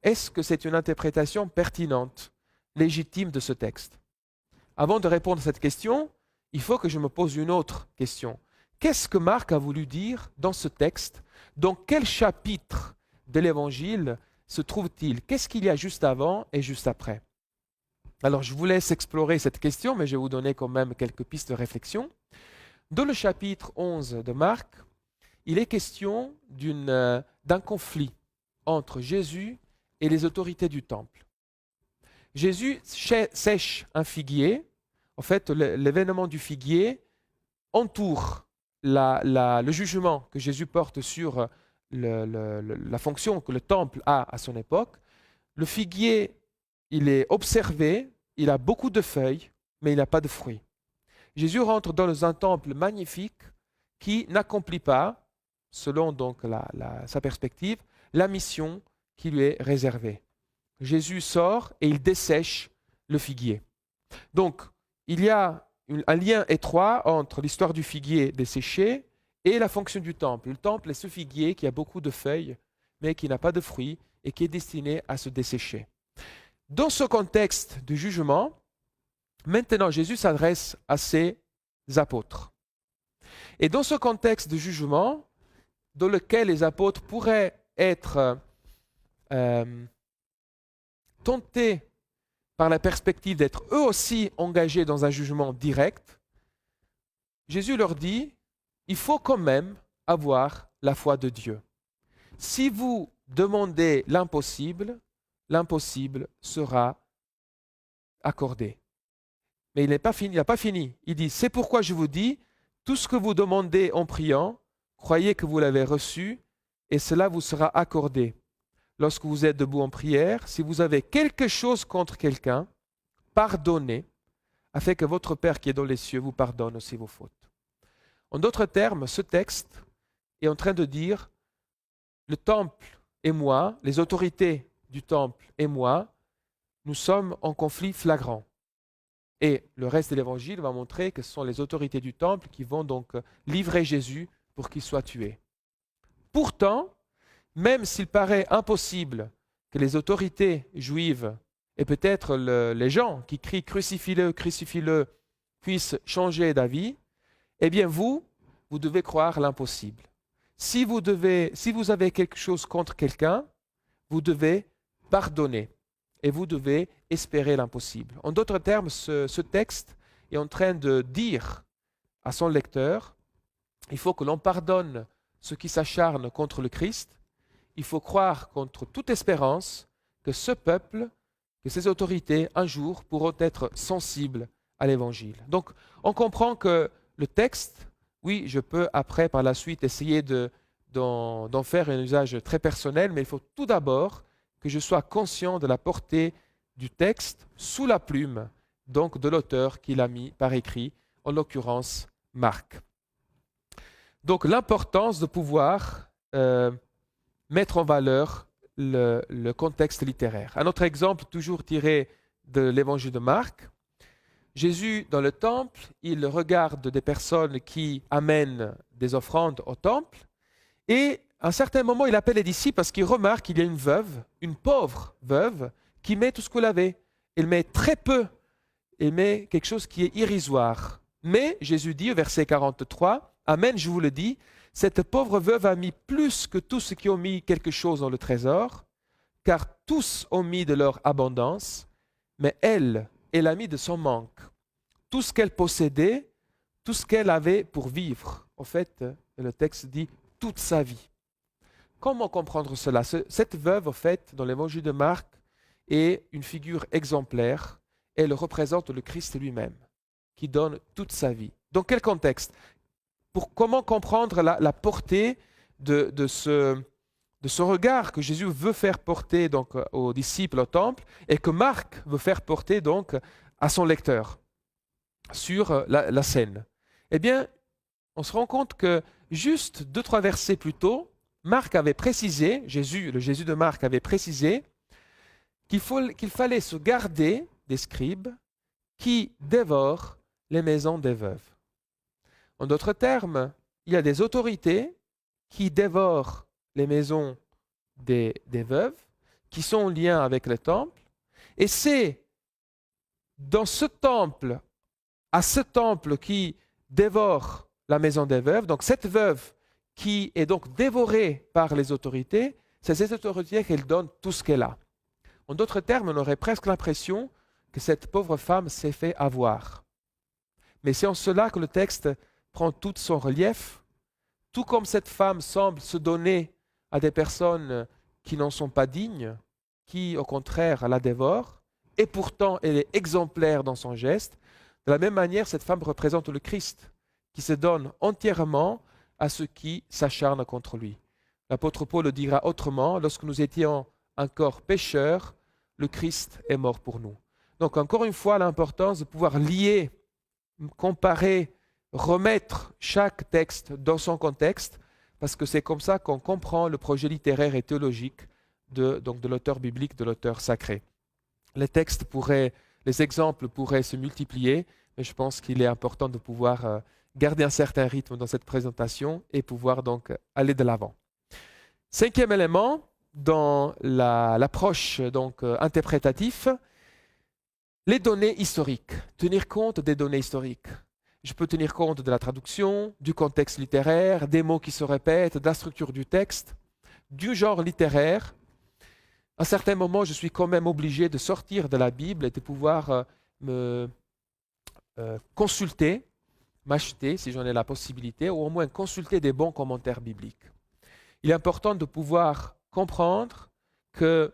Est-ce que c'est une interprétation pertinente, légitime de ce texte? Avant de répondre à cette question, il faut que je me pose une autre question. Qu'est-ce que Marc a voulu dire dans ce texte? Dans quel chapitre de l'Évangile se trouve-t-il? Qu'est-ce qu'il y a juste avant et juste après? Alors, je vous laisse explorer cette question, mais je vais vous donner quand même quelques pistes de réflexion. Dans le chapitre 11 de Marc, il est question d'un conflit entre Jésus et les autorités du temple. Jésus sèche un figuier. En fait, l'événement du figuier entoure le jugement que Jésus porte sur la fonction que le temple a à son époque. Le figuier, il est observé, il a beaucoup de feuilles, mais il n'a pas de fruits. Jésus rentre dans un temple magnifique qui n'accomplit pas, selon donc sa perspective, la mission qui lui est réservée. Jésus sort et il dessèche le figuier. Donc, il y a un lien étroit entre l'histoire du figuier desséché et la fonction du temple. Le temple est ce figuier qui a beaucoup de feuilles, mais qui n'a pas de fruits et qui est destiné à se dessécher. Dans ce contexte de jugement, maintenant Jésus s'adresse à ses apôtres. Et dans ce contexte de jugement, dans lequel les apôtres pourraient être tentés par la perspective d'être eux aussi engagés dans un jugement direct, Jésus leur dit, il faut quand même avoir la foi de Dieu. Si vous demandez l'impossible, l'impossible sera accordé. Mais il n'a pas fini. Il dit, c'est pourquoi je vous dis, tout ce que vous demandez en priant, croyez que vous l'avez reçu et cela vous sera accordé. Lorsque vous êtes debout en prière, si vous avez quelque chose contre quelqu'un, pardonnez, afin que votre Père qui est dans les cieux vous pardonne aussi vos fautes. En d'autres termes, ce texte est en train de dire, le temple et moi, les autorités du temple et moi, nous sommes en conflit flagrant. Et le reste de l'évangile va montrer que ce sont les autorités du temple qui vont donc livrer Jésus pour qu'il soit tué. Pourtant, même s'il paraît impossible que les autorités juives et peut-être les gens qui crient crucifie-le, puissent changer d'avis, eh bien vous devez croire l'impossible. Si vous avez quelque chose contre quelqu'un, vous devez pardonner et vous devez espérer l'impossible. En d'autres termes, ce texte est en train de dire à son lecteur, il faut que l'on pardonne ceux qui s'acharnent contre le Christ. Il faut croire contre toute espérance que ce peuple, que ces autorités, un jour, pourront être sensibles à l'Évangile. Donc, on comprend que le texte, oui, je peux après, par la suite, essayer d'en faire un usage très personnel, mais il faut tout d'abord que je sois conscient de la portée du texte sous la plume, donc de l'auteur qui l'a mis par écrit, en l'occurrence Marc. Donc, l'importance de pouvoir mettre en valeur le contexte littéraire. Un autre exemple, toujours tiré de l'évangile de Marc. Jésus, dans le temple, il regarde des personnes qui amènent des offrandes au temple et à un certain moment, il appelle les disciples parce qu'il remarque qu'il y a une veuve, une pauvre veuve, qui met tout ce qu'elle avait. Elle met très peu, elle met quelque chose qui est irrisoire. Mais Jésus dit au verset 43, « Amen, je vous le dis, cette pauvre veuve a mis plus que tous ceux qui ont mis quelque chose dans le trésor, car tous ont mis de leur abondance, mais elle a mis de son manque. Tout ce qu'elle possédait, tout ce qu'elle avait pour vivre. » En fait, le texte dit toute sa vie. Comment comprendre cela? Cette veuve, en fait, dans l'évangile de Marc, est une figure exemplaire. Elle représente le Christ lui-même, qui donne toute sa vie. Dans quel contexte? Comment comprendre la portée de ce regard que Jésus veut faire porter donc, aux disciples au temple et que Marc veut faire porter donc, à son lecteur sur la scène? Eh bien, on se rend compte que juste 2-3 versets plus tôt, Marc avait précisé, le Jésus de Marc avait précisé qu'il fallait se garder des scribes qui dévorent les maisons des veuves. En d'autres termes, il y a des autorités qui dévorent les maisons des veuves, qui sont en lien avec le temple, et c'est dans ce temple, à ce temple qui dévore la maison des veuves, donc cette veuve qui est donc dévorée par les autorités, c'est cette autorité qu'elle donne tout ce qu'elle a. En d'autres termes, on aurait presque l'impression que cette pauvre femme s'est fait avoir. Mais c'est en cela que le texte prend tout son relief, tout comme cette femme semble se donner à des personnes qui n'en sont pas dignes, qui au contraire la dévorent, et pourtant elle est exemplaire dans son geste. De la même manière, cette femme représente le Christ, qui se donne entièrement à ceux qui s'acharnent contre lui. L'apôtre Paul le dira autrement, lorsque nous étions encore pécheurs, le Christ est mort pour nous. Donc encore une fois, l'importance de pouvoir lier, comparer, remettre chaque texte dans son contexte, parce que c'est comme ça qu'on comprend le projet littéraire et théologique de l'auteur biblique, de l'auteur sacré. Les exemples pourraient se multiplier, mais je pense qu'il est important de pouvoir garder un certain rythme dans cette présentation et pouvoir donc aller de l'avant. 5e élément dans l'approche interprétative, les données historiques, tenir compte des données historiques. Je peux tenir compte de la traduction, du contexte littéraire, des mots qui se répètent, de la structure du texte, du genre littéraire. à certains moments, je suis quand même obligé de sortir de la Bible et de pouvoir me consulter, m'acheter, si j'en ai la possibilité, ou au moins consulter des bons commentaires bibliques. Il est important de pouvoir comprendre que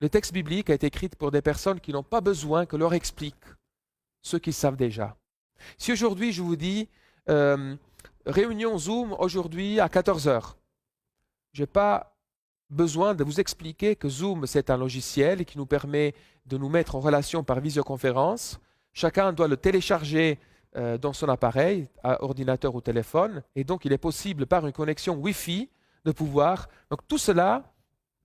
le texte biblique a été écrit pour des personnes qui n'ont pas besoin que leur explique ce qu'ils savent déjà. Si aujourd'hui je vous dis réunion Zoom aujourd'hui à 14 heures, je n'ai pas besoin de vous expliquer que Zoom c'est un logiciel qui nous permet de nous mettre en relation par visioconférence. Chacun doit le télécharger dans son appareil, à ordinateur ou téléphone, et donc il est possible par une connexion Wi-Fi de pouvoir. Donc tout cela,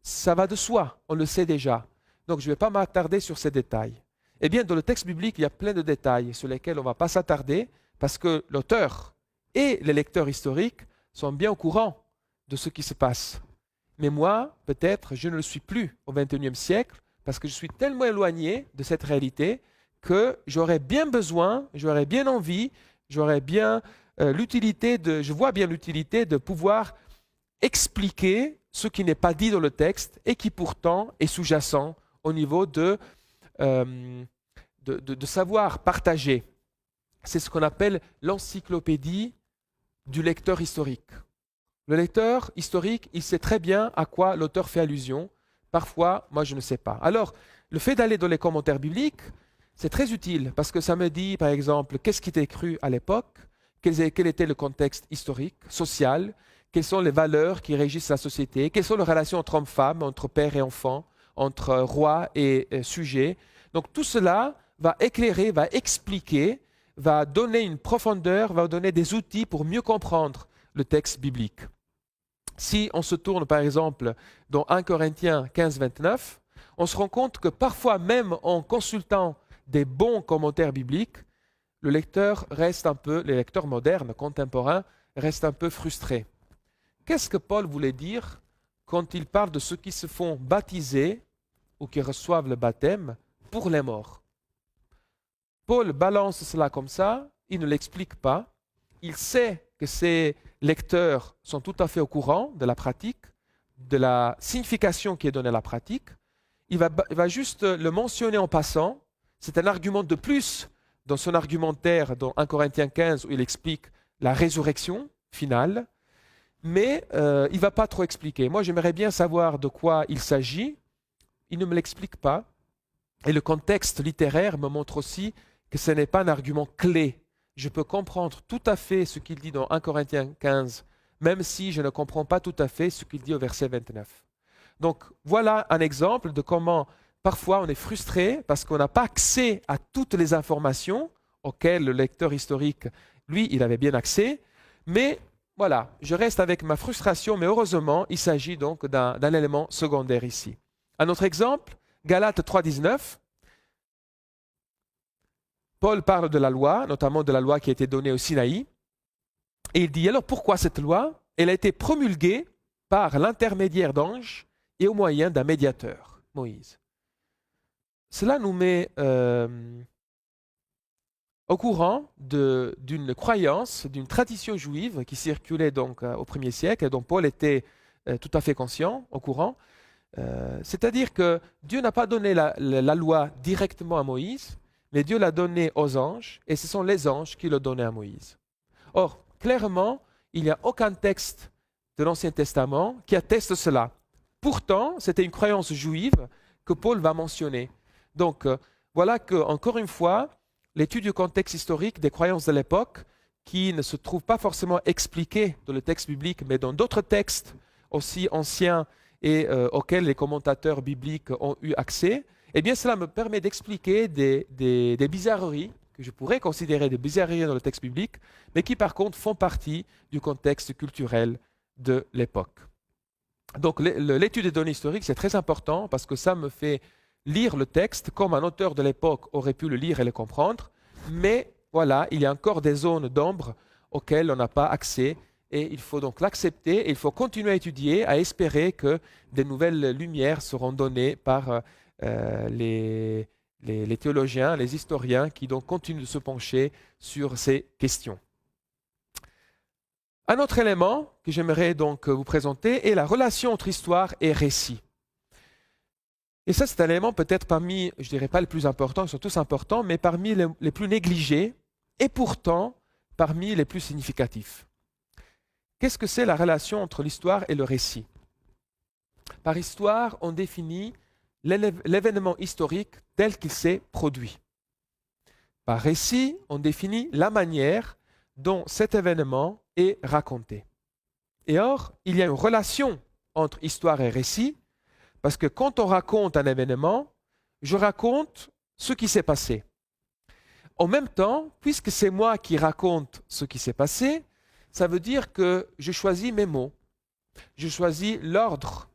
ça va de soi, on le sait déjà. Donc je ne vais pas m'attarder sur ces détails. Eh bien, dans le texte biblique, il y a plein de détails sur lesquels on ne va pas s'attarder parce que l'auteur et les lecteurs historiques sont bien au courant de ce qui se passe. Mais moi, peut-être, je ne le suis plus au XXIe siècle parce que je suis tellement éloigné de cette réalité que j'aurais bien besoin, j'aurais bien envie, j'aurais bien je vois bien l'utilité de pouvoir expliquer ce qui n'est pas dit dans le texte et qui pourtant est sous-jacent au niveau de savoir partager. C'est ce qu'on appelle l'encyclopédie du lecteur historique. Le lecteur historique, il sait très bien à quoi l'auteur fait allusion. Parfois, moi, je ne sais pas. Alors, le fait d'aller dans les commentaires bibliques, c'est très utile parce que ça me dit, par exemple, qu'est-ce qui était cru à l'époque, quel était le contexte historique, social, quelles sont les valeurs qui régissent la société, quelles sont les relations entre hommes-femmes, entre père et enfant, entre roi et sujet. Donc tout cela va éclairer, va expliquer, va donner une profondeur, va donner des outils pour mieux comprendre le texte biblique. Si on se tourne par exemple dans 1 Corinthiens 15, 29, on se rend compte que parfois même en consultant des bons commentaires bibliques, les lecteurs modernes, contemporains, restent un peu frustrés. Qu'est-ce que Paul voulait dire quand il parle de ceux qui se font baptiser ou qui reçoivent le baptême pour les morts? Paul balance cela comme ça, il ne l'explique pas. Il sait que ses lecteurs sont tout à fait au courant de la pratique, de la signification qui est donnée à la pratique. Il va juste le mentionner en passant. C'est un argument de plus dans son argumentaire dans 1 Corinthiens 15 où il explique la résurrection finale. Mais il ne va pas trop expliquer. Moi, j'aimerais bien savoir de quoi il s'agit. Il ne me l'explique pas. Et le contexte littéraire me montre aussi que ce n'est pas un argument clé. Je peux comprendre tout à fait ce qu'il dit dans 1 Corinthiens 15, même si je ne comprends pas tout à fait ce qu'il dit au verset 29. Donc, voilà un exemple de comment parfois on est frustré parce qu'on n'a pas accès à toutes les informations auxquelles le lecteur historique, lui, il avait bien accès. Mais voilà, je reste avec ma frustration, mais heureusement, il s'agit donc d'un élément secondaire ici. Un autre exemple, Galates 3,19. Paul parle de la loi, notamment de la loi qui a été donnée au Sinaï. Et il dit, alors pourquoi cette loi? Elle a été promulguée par l'intermédiaire d'anges et au moyen d'un médiateur, Moïse. Cela nous met au courant d'une croyance, d'une tradition juive qui circulait donc au 1er siècle et dont Paul était tout à fait conscient, au courant. C'est-à-dire que Dieu n'a pas donné la loi directement à Moïse, mais Dieu l'a donnée aux anges et ce sont les anges qui l'ont donnée à Moïse. Or, clairement, il n'y a aucun texte de l'Ancien Testament qui atteste cela. Pourtant, c'était une croyance juive que Paul va mentionner. Donc, voilà que, encore une fois, l'étude du contexte historique des croyances de l'époque, qui ne se trouvent pas forcément expliquées dans le texte biblique, mais dans d'autres textes aussi anciens et auxquels les commentateurs bibliques ont eu accès, eh bien cela me permet d'expliquer des bizarreries, que je pourrais considérer des bizarreries dans le texte biblique, mais qui par contre font partie du contexte culturel de l'époque. Donc l'étude des données historiques, c'est très important parce que ça me fait lire le texte comme un auteur de l'époque aurait pu le lire et le comprendre, mais voilà, il y a encore des zones d'ombre auxquelles on n'a pas accès et il faut donc l'accepter et il faut continuer à étudier, à espérer que des nouvelles lumières seront données par les théologiens, les historiens qui donc continuent de se pencher sur ces questions. Un autre élément que j'aimerais donc vous présenter est la relation entre histoire et récit. Et ça, c'est un élément peut-être parmi, je dirais pas le plus important, ils sont tous importants, mais parmi les plus négligés et pourtant parmi les plus significatifs. Qu'est-ce que c'est la relation entre l'histoire et le récit? Par histoire, on définit l'événement historique tel qu'il s'est produit. Par récit, on définit la manière dont cet événement est raconté. Et or, il y a une relation entre histoire et récit, parce que quand on raconte un événement, je raconte ce qui s'est passé. En même temps, puisque c'est moi qui raconte ce qui s'est passé, ça veut dire que je choisis mes mots. Je choisis l'ordre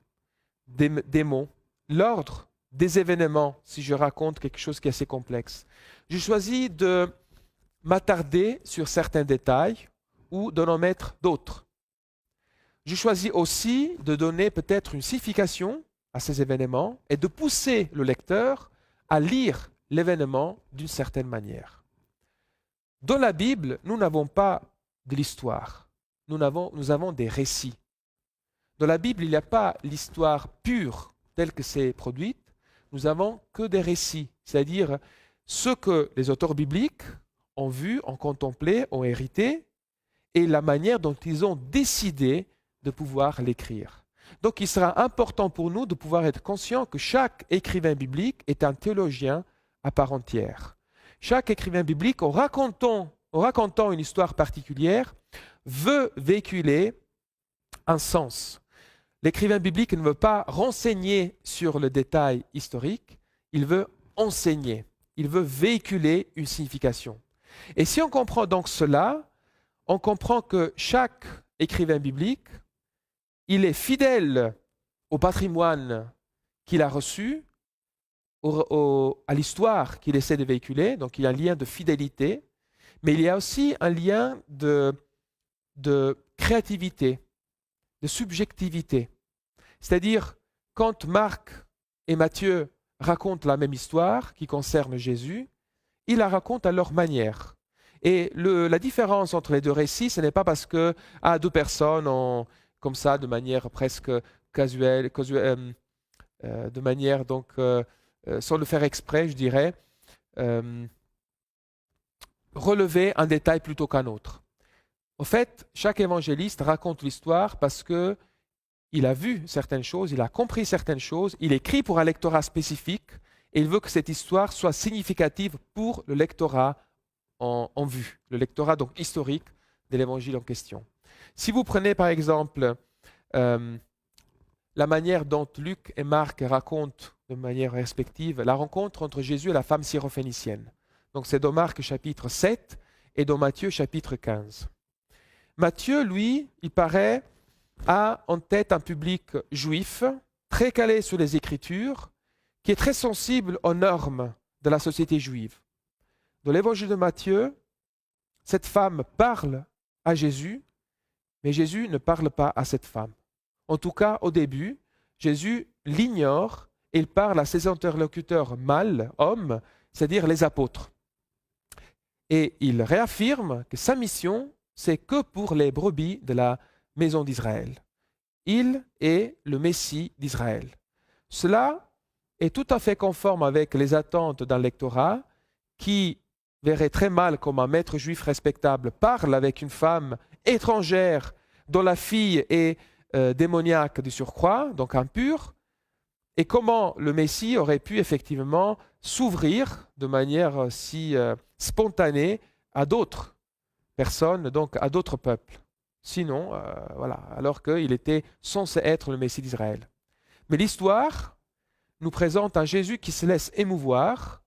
des mots, l'ordre des événements si je raconte quelque chose qui est assez complexe. Je choisis de m'attarder sur certains détails ou d'en omettre d'autres. Je choisis aussi de donner peut-être une signification à ces événements et de pousser le lecteur à lire l'événement d'une certaine manière. Dans la Bible, nous n'avons pas de l'histoire, nous avons des récits. Dans la Bible, il n'y a pas l'histoire pure telle que c'est produite, nous avons que des récits, c'est-à-dire ce que les auteurs bibliques ont vu, ont contemplé, ont hérité, et la manière dont ils ont décidé de pouvoir l'écrire. Donc il sera important pour nous de pouvoir être conscients que chaque écrivain biblique est un théologien à part entière. Chaque écrivain biblique, en racontant une histoire particulière, veut véhiculer un sens. L'écrivain biblique ne veut pas renseigner sur le détail historique, il veut enseigner, il veut véhiculer une signification. Et si on comprend donc cela, on comprend que chaque écrivain biblique, il est fidèle au patrimoine qu'il a reçu, à l'histoire qu'il essaie de véhiculer, donc il y a un lien de fidélité, mais il y a aussi un lien de créativité, de subjectivité. C'est-à-dire, quand Marc et Matthieu racontent la même histoire qui concerne Jésus, ils la racontent à leur manière. Et la différence entre les deux récits, ce n'est pas parce que deux personnes ont, comme ça, de manière presque casuelle, de manière donc sans le faire exprès, je dirais, relever un détail plutôt qu'un autre. En fait, chaque évangéliste raconte l'histoire parce que il a vu certaines choses, il a compris certaines choses, il écrit pour un lectorat spécifique et il veut que cette histoire soit significative pour le lectorat en vue, le lectorat donc historique de l'évangile en question. Si vous prenez par exemple la manière dont Luc et Marc racontent de manière respective la rencontre entre Jésus et la femme syrophénicienne. Donc c'est dans Marc chapitre 7 et dans Matthieu chapitre 15. Matthieu, lui, il paraît, a en tête un public juif, très calé sur les Écritures, qui est très sensible aux normes de la société juive. Dans l'évangile de Matthieu, cette femme parle à Jésus, mais Jésus ne parle pas à cette femme. En tout cas, au début, Jésus l'ignore et il parle à ses interlocuteurs mâles, hommes, c'est-à-dire les apôtres. Et il réaffirme que sa mission, c'est que pour les brebis de la maison d'Israël. Il est le Messie d'Israël. Cela est tout à fait conforme avec les attentes d'un lectorat qui verrait très mal comme un maître juif respectable parle avec une femme étrangère dont la fille est démoniaque de surcroît, donc impure, et comment le Messie aurait pu effectivement s'ouvrir de manière si spontanée à d'autres personnes, donc à d'autres peuples. Sinon, voilà, alors qu'il était censé être le Messie d'Israël. Mais l'histoire nous présente un Jésus qui se laisse émouvoir,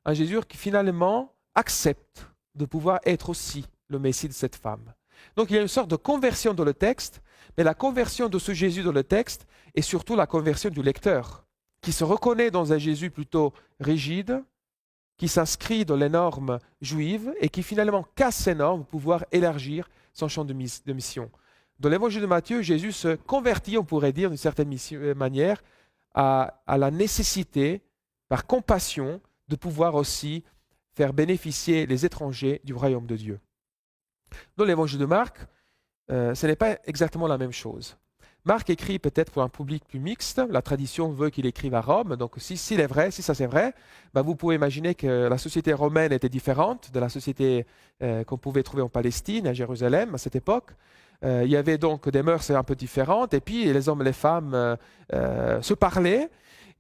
un Jésus qui finalement accepte de pouvoir être aussi le Messie de cette femme. Donc il y a une sorte de conversion dans le texte, mais la conversion de ce Jésus dans le texte est surtout la conversion du lecteur, qui se reconnaît dans un Jésus plutôt rigide, qui s'inscrit dans les normes juives et qui finalement casse ces normes pour pouvoir élargir son champ de mission. Dans l'évangile de Matthieu, Jésus se convertit, on pourrait dire d'une certaine manière, à la nécessité, par compassion, de pouvoir aussi faire bénéficier les étrangers du royaume de Dieu. Dans l'évangile de Marc, ce n'est pas exactement la même chose. Marc écrit peut-être pour un public plus mixte. La tradition veut qu'il écrive à Rome. Donc, si ça c'est vrai, ben, vous pouvez imaginer que la société romaine était différente de la société qu'on pouvait trouver en Palestine, à Jérusalem, à cette époque. Il y avait donc des mœurs un peu différentes. Et puis, les hommes et les femmes se parlaient.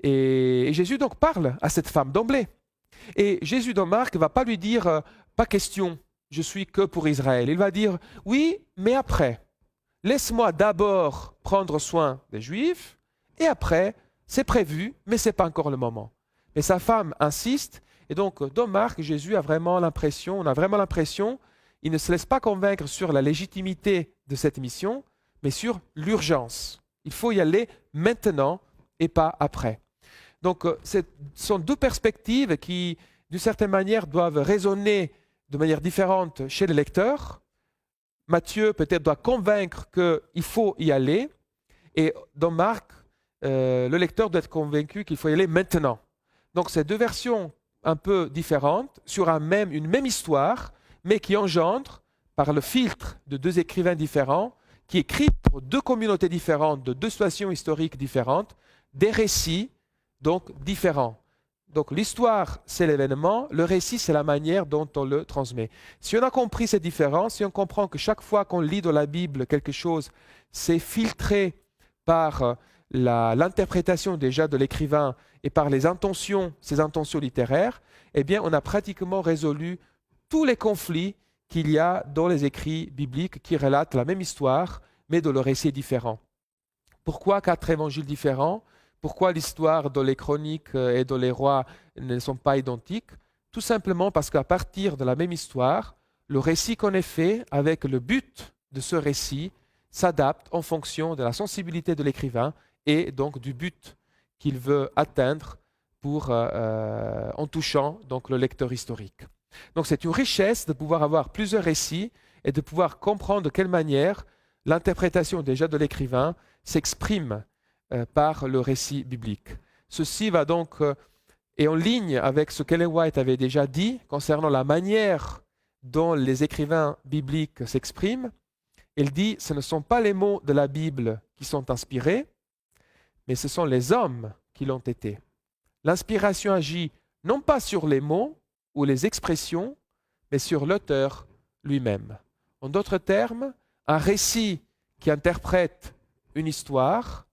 Et Jésus donc parle à cette femme d'emblée. Et Jésus dans Marc ne va pas lui dire pas question, je suis que pour Israël. Il va dire oui, mais après. Laisse-moi d'abord prendre soin des Juifs, et après, c'est prévu, mais ce n'est pas encore le moment. Mais sa femme insiste, et donc dans Marc, Jésus a vraiment l'impression, on a vraiment l'impression, il ne se laisse pas convaincre sur la légitimité de cette mission, mais sur l'urgence. Il faut y aller maintenant et pas après. Donc, ce sont deux perspectives qui, d'une certaine manière, doivent résonner de manière différente chez les lecteurs. Matthieu peut-être doit convaincre qu'il faut y aller, et dans Marc, le lecteur doit être convaincu qu'il faut y aller maintenant. Donc c'est deux versions un peu différentes sur une même histoire, mais qui engendrent, par le filtre de deux écrivains différents, qui écrivent pour deux communautés différentes, de deux situations historiques différentes, des récits donc différents. Donc l'histoire, c'est l'événement, le récit, c'est la manière dont on le transmet. Si on a compris ces différences, si on comprend que chaque fois qu'on lit dans la Bible quelque chose, c'est filtré par l'interprétation déjà de l'écrivain et par ses intentions littéraires, eh bien on a pratiquement résolu tous les conflits qu'il y a dans les écrits bibliques qui relatent la même histoire, mais dont le récit est différent. Pourquoi 4 évangiles différents ? Pourquoi l'histoire dans les chroniques et dans les rois ne sont pas identiques? Tout simplement parce qu'à partir de la même histoire, le récit qu'on ait fait avec le but de ce récit s'adapte en fonction de la sensibilité de l'écrivain et donc du but qu'il veut atteindre en touchant donc le lecteur historique. Donc c'est une richesse de pouvoir avoir plusieurs récits et de pouvoir comprendre de quelle manière l'interprétation déjà de l'écrivain s'exprime par le récit biblique. Ceci va donc est en ligne avec ce qu'Ellen White avait déjà dit concernant la manière dont les écrivains bibliques s'expriment. Il dit, ce ne sont pas les mots de la Bible qui sont inspirés, mais ce sont les hommes qui l'ont été. L'inspiration agit non pas sur les mots ou les expressions, mais sur l'auteur lui-même. En d'autres termes, un récit qui interprète une histoire,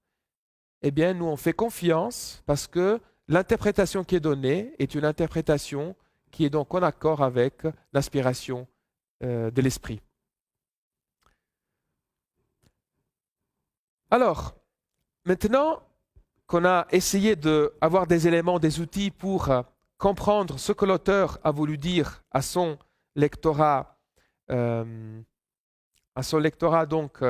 eh bien, nous on fait confiance parce que l'interprétation qui est donnée est une interprétation qui est donc en accord avec l'inspiration de l'esprit. Alors, maintenant qu'on a essayé d'avoir des éléments, des outils pour comprendre ce que l'auteur a voulu dire à son lectorat donc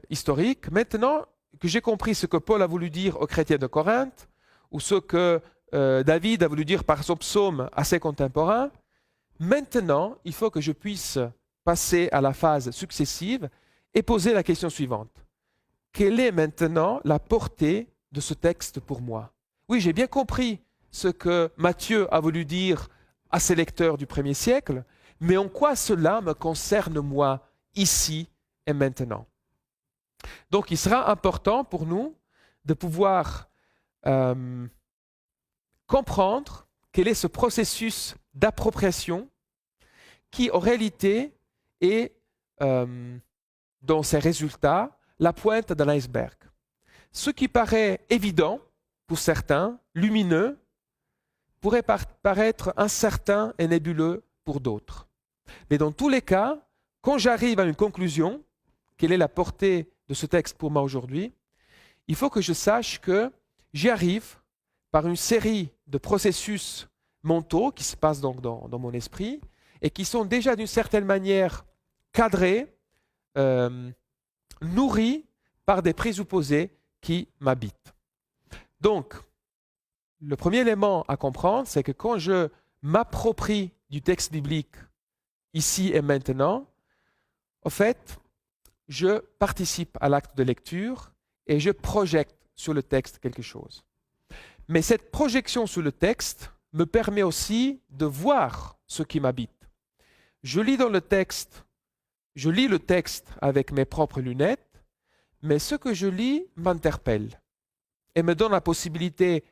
historique, maintenant que j'ai compris ce que Paul a voulu dire aux chrétiens de Corinthe, ou ce que David a voulu dire par son psaume à ses contemporains, maintenant, il faut que je puisse passer à la phase successive et poser la question suivante. Quelle est maintenant la portée de ce texte pour moi? Oui, j'ai bien compris ce que Matthieu a voulu dire à ses lecteurs du 1er siècle, mais en quoi cela me concerne moi, ici et maintenant? Donc, il sera important pour nous de pouvoir comprendre quel est ce processus d'appropriation qui, en réalité, est, dans ses résultats, la pointe d'un iceberg. Ce qui paraît évident pour certains, lumineux, pourrait paraître incertain et nébuleux pour d'autres. Mais dans tous les cas, quand j'arrive à une conclusion, quelle est la portée de ce texte pour moi aujourd'hui, il faut que je sache que j'y arrive par une série de processus mentaux qui se passent donc dans mon esprit et qui sont déjà d'une certaine manière cadrés, nourris par des présupposés qui m'habitent. Donc, le premier élément à comprendre, c'est que quand je m'approprie du texte biblique ici et maintenant, en fait, je participe à l'acte de lecture et je projette sur le texte quelque chose. Mais cette projection sur le texte me permet aussi de voir ce qui m'habite. Je lis le texte avec mes propres lunettes, mais ce que je lis m'interpelle et me donne la possibilité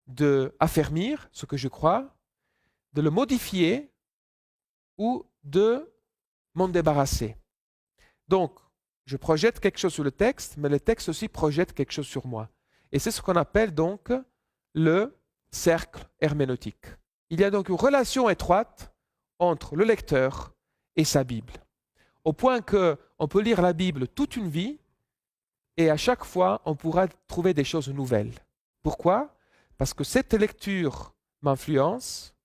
d'affermir ce que je crois, de le modifier ou de m'en débarrasser. Donc, je projette quelque chose sur le texte, mais le texte aussi projette quelque chose sur moi. Et c'est ce qu'on appelle donc le cercle herméneutique. Il y a donc une relation étroite entre le lecteur et sa Bible, au point qu'on peut lire la Bible toute une vie et à chaque fois, on pourra trouver des choses nouvelles. Pourquoi? Parce que cette lecture m'influence,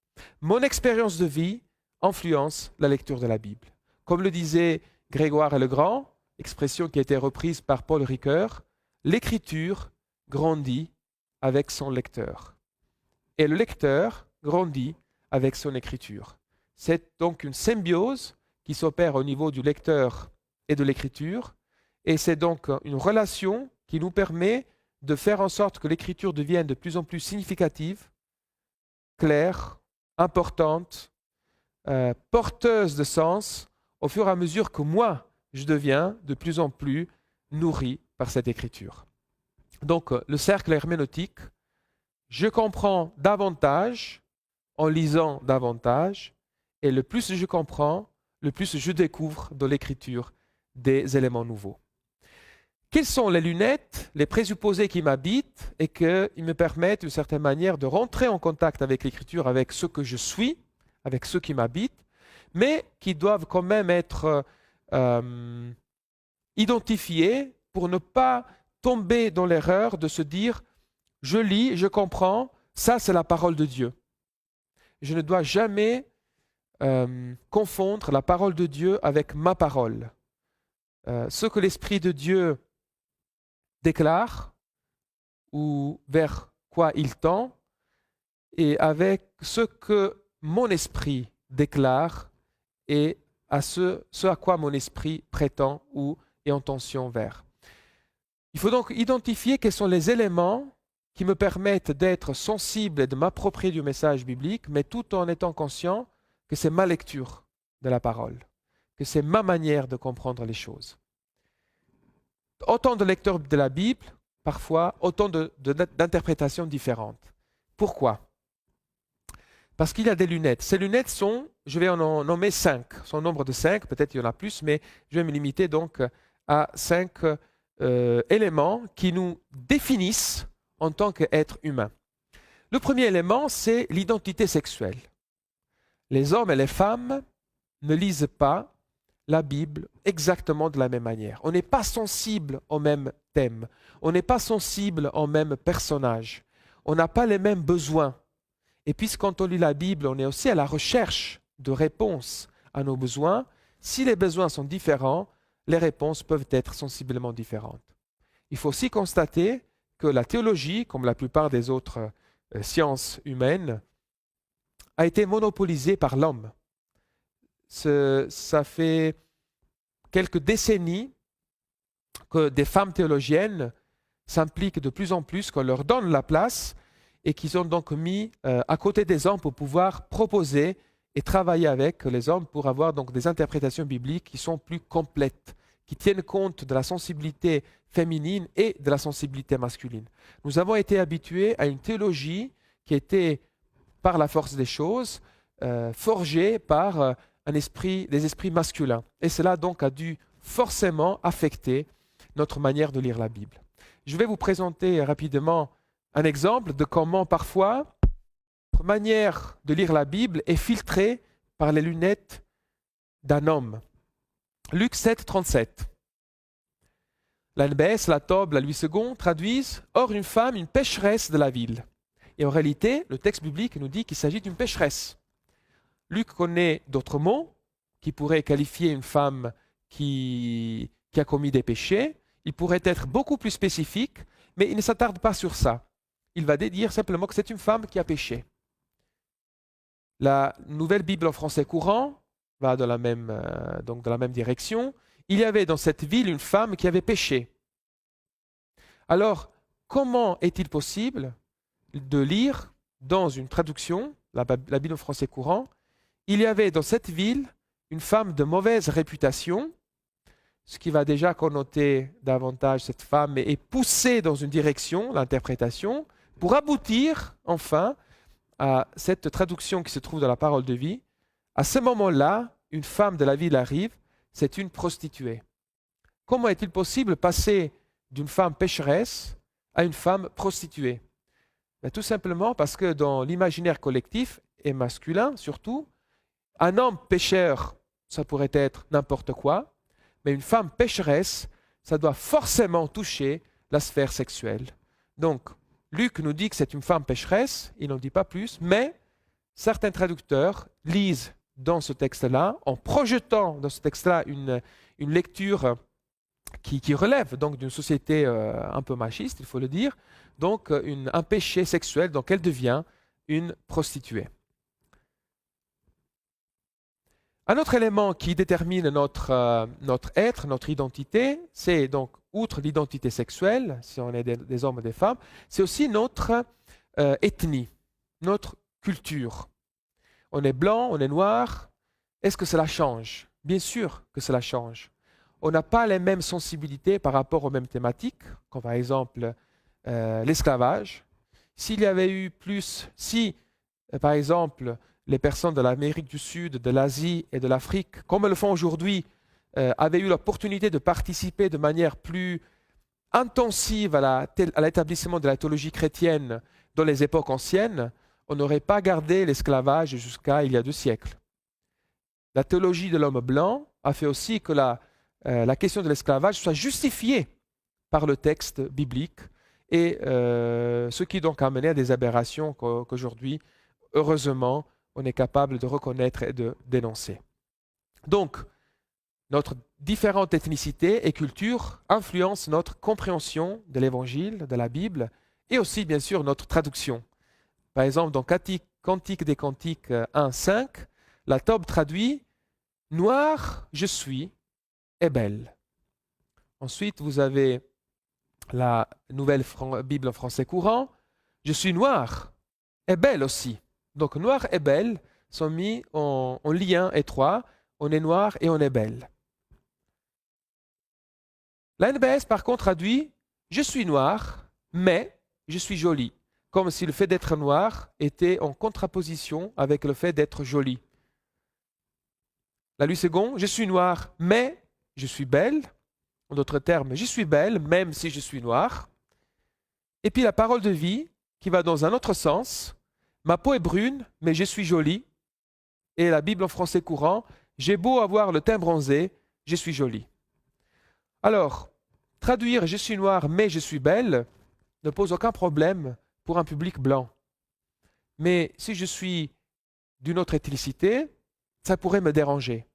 mon expérience de vie influence la lecture de la Bible. Comme le disait Grégoire le Grand, expression qui a été reprise par Paul Ricoeur, l'écriture grandit avec son lecteur. Et le lecteur grandit avec son écriture. C'est donc une symbiose qui s'opère au niveau du lecteur et de l'écriture, et c'est donc une relation qui nous permet de faire en sorte que l'écriture devienne de plus en plus significative, claire, importante, porteuse de sens, au fur et à mesure que moi, je deviens de plus en plus nourri par cette écriture. Donc, le cercle herméneutique, je comprends davantage en lisant davantage, et le plus je comprends, le plus je découvre dans l'écriture des éléments nouveaux. Quelles sont les lunettes, les présupposés qui m'habitent et qui me permettent d'une certaine manière de rentrer en contact avec l'écriture, avec ce que je suis, avec ceux qui m'habitent, mais qui doivent quand même être identifiés pour ne pas tomber dans l'erreur de se dire « je lis, je comprends, ça c'est la parole de Dieu ». Je ne dois jamais confondre la parole de Dieu avec ma parole. Ce que l'Esprit de Dieu déclare ou vers quoi il tend et avec ce que mon esprit déclare et à ce à quoi mon esprit prétend ou est en tension vers. Il faut donc identifier quels sont les éléments qui me permettent d'être sensible et de m'approprier du message biblique, mais tout en étant conscient que c'est ma lecture de la parole, que c'est ma manière de comprendre les choses. Autant de lecteurs de la Bible, parfois, autant d'interprétations différentes. Pourquoi? Parce qu'il y a des lunettes. Ces lunettes sont, je vais en nommer 5, son nombre de 5, peut-être il y en a plus, mais je vais me limiter donc à 5 éléments qui nous définissent en tant qu'êtres humains. Le premier élément, c'est l'identité sexuelle. Les hommes et les femmes ne lisent pas la Bible exactement de la même manière. On n'est pas sensible aux mêmes thèmes. On n'est pas sensible aux mêmes personnages. On n'a pas les mêmes besoins. Et puis, quand on lit la Bible, on est aussi à la recherche de réponses à nos besoins. Si les besoins sont différents, les réponses peuvent être sensiblement différentes. Il faut aussi constater que la théologie, comme la plupart des autres sciences humaines, a été monopolisée par l'homme. Ça fait quelques décennies que des femmes théologiennes s'impliquent de plus en plus, qu'on leur donne la place et qu'ils ont donc mis à côté des hommes pour pouvoir proposer et travailler avec les hommes pour avoir donc des interprétations bibliques qui sont plus complètes, qui tiennent compte de la sensibilité féminine et de la sensibilité masculine. Nous avons été habitués à une théologie qui était, par la force des choses, forgée par des esprits masculins. Et cela donc a dû forcément affecter notre manière de lire la Bible. Je vais vous présenter rapidement un exemple de comment parfois notre manière de lire la Bible est filtrée par les lunettes d'un homme. Luc 7, 37. La NBS, la Tob, la Louis II traduisent « Or une femme, une pécheresse de la ville ». Et en réalité, le texte biblique nous dit qu'il s'agit d'une pécheresse. Luc connaît d'autres mots qui pourraient qualifier une femme qui a commis des péchés. Il pourrait être beaucoup plus spécifique, mais il ne s'attarde pas sur ça. Il va dire simplement que c'est une femme qui a péché. La nouvelle Bible en français courant va dans la même direction. Il y avait dans cette ville une femme qui avait péché. Alors, comment est-il possible de lire dans une traduction, la Bible en français courant, il y avait dans cette ville une femme de mauvaise réputation, ce qui va déjà connoter davantage cette femme et pousser dans une direction, l'interprétation, pour aboutir enfin à cette traduction qui se trouve dans la parole de vie. À ce moment-là, une femme de la ville arrive, c'est une prostituée. Comment est-il possible de passer d'une femme pécheresse à une femme prostituée? Ben, tout simplement parce que dans l'imaginaire collectif, et masculin surtout, un homme pécheur, ça pourrait être n'importe quoi, mais une femme pécheresse, ça doit forcément toucher la sphère sexuelle. Donc, Luc nous dit que c'est une femme pécheresse, il n'en dit pas plus, mais certains traducteurs lisent dans ce texte-là, en projetant dans ce texte-là une lecture qui relève donc d'une société un peu machiste, il faut le dire, donc un péché sexuel, donc elle devient une prostituée. Un autre élément qui détermine notre être, notre identité, c'est donc, outre l'identité sexuelle, si on est des hommes et des femmes, c'est aussi notre ethnie, notre culture. On est blanc, on est noir. Est-ce que cela change? Bien sûr que cela change. On n'a pas les mêmes sensibilités par rapport aux mêmes thématiques, comme par exemple l'esclavage. S'il y avait eu plus, si par exemple les personnes de l'Amérique du Sud, de l'Asie et de l'Afrique, comme elles le font aujourd'hui, avaient eu l'opportunité de participer de manière plus intensive à l'établissement de la théologie chrétienne dans les époques anciennes, on n'aurait pas gardé l'esclavage jusqu'à il y a 2 siècles. La théologie de l'homme blanc a fait aussi que la question de l'esclavage soit justifiée par le texte biblique, et ce qui donc a amené à des aberrations qu'aujourd'hui, heureusement, on est capable de reconnaître et de dénoncer. Donc, notre différente ethnicité et culture influencent notre compréhension de l'Évangile, de la Bible, et aussi, bien sûr, notre traduction. Par exemple, dans Cantique des Cantiques 1.5, la Tobe traduit « Noir, je suis, et belle ». Ensuite, vous avez la nouvelle Bible en français courant, « Je suis noir, et belle aussi ». Donc, noir et belle sont mis en lien étroit. On est noir et on est belle. La NBS, par contre, traduit « Je suis noir, mais je suis jolie », comme si le fait d'être noir était en contraposition avec le fait d'être joli. La Louis II, « Je suis noir, mais je suis belle ». En d'autres termes, « Je suis belle, même si je suis noire ». Et puis la parole de vie, qui va dans un autre sens, ma peau est brune, mais je suis jolie. Et la Bible en français courant, j'ai beau avoir le teint bronzé, je suis jolie. Alors, traduire je suis noire, mais je suis belle ne pose aucun problème pour un public blanc. Mais si je suis d'une autre ethnicité, ça pourrait me déranger.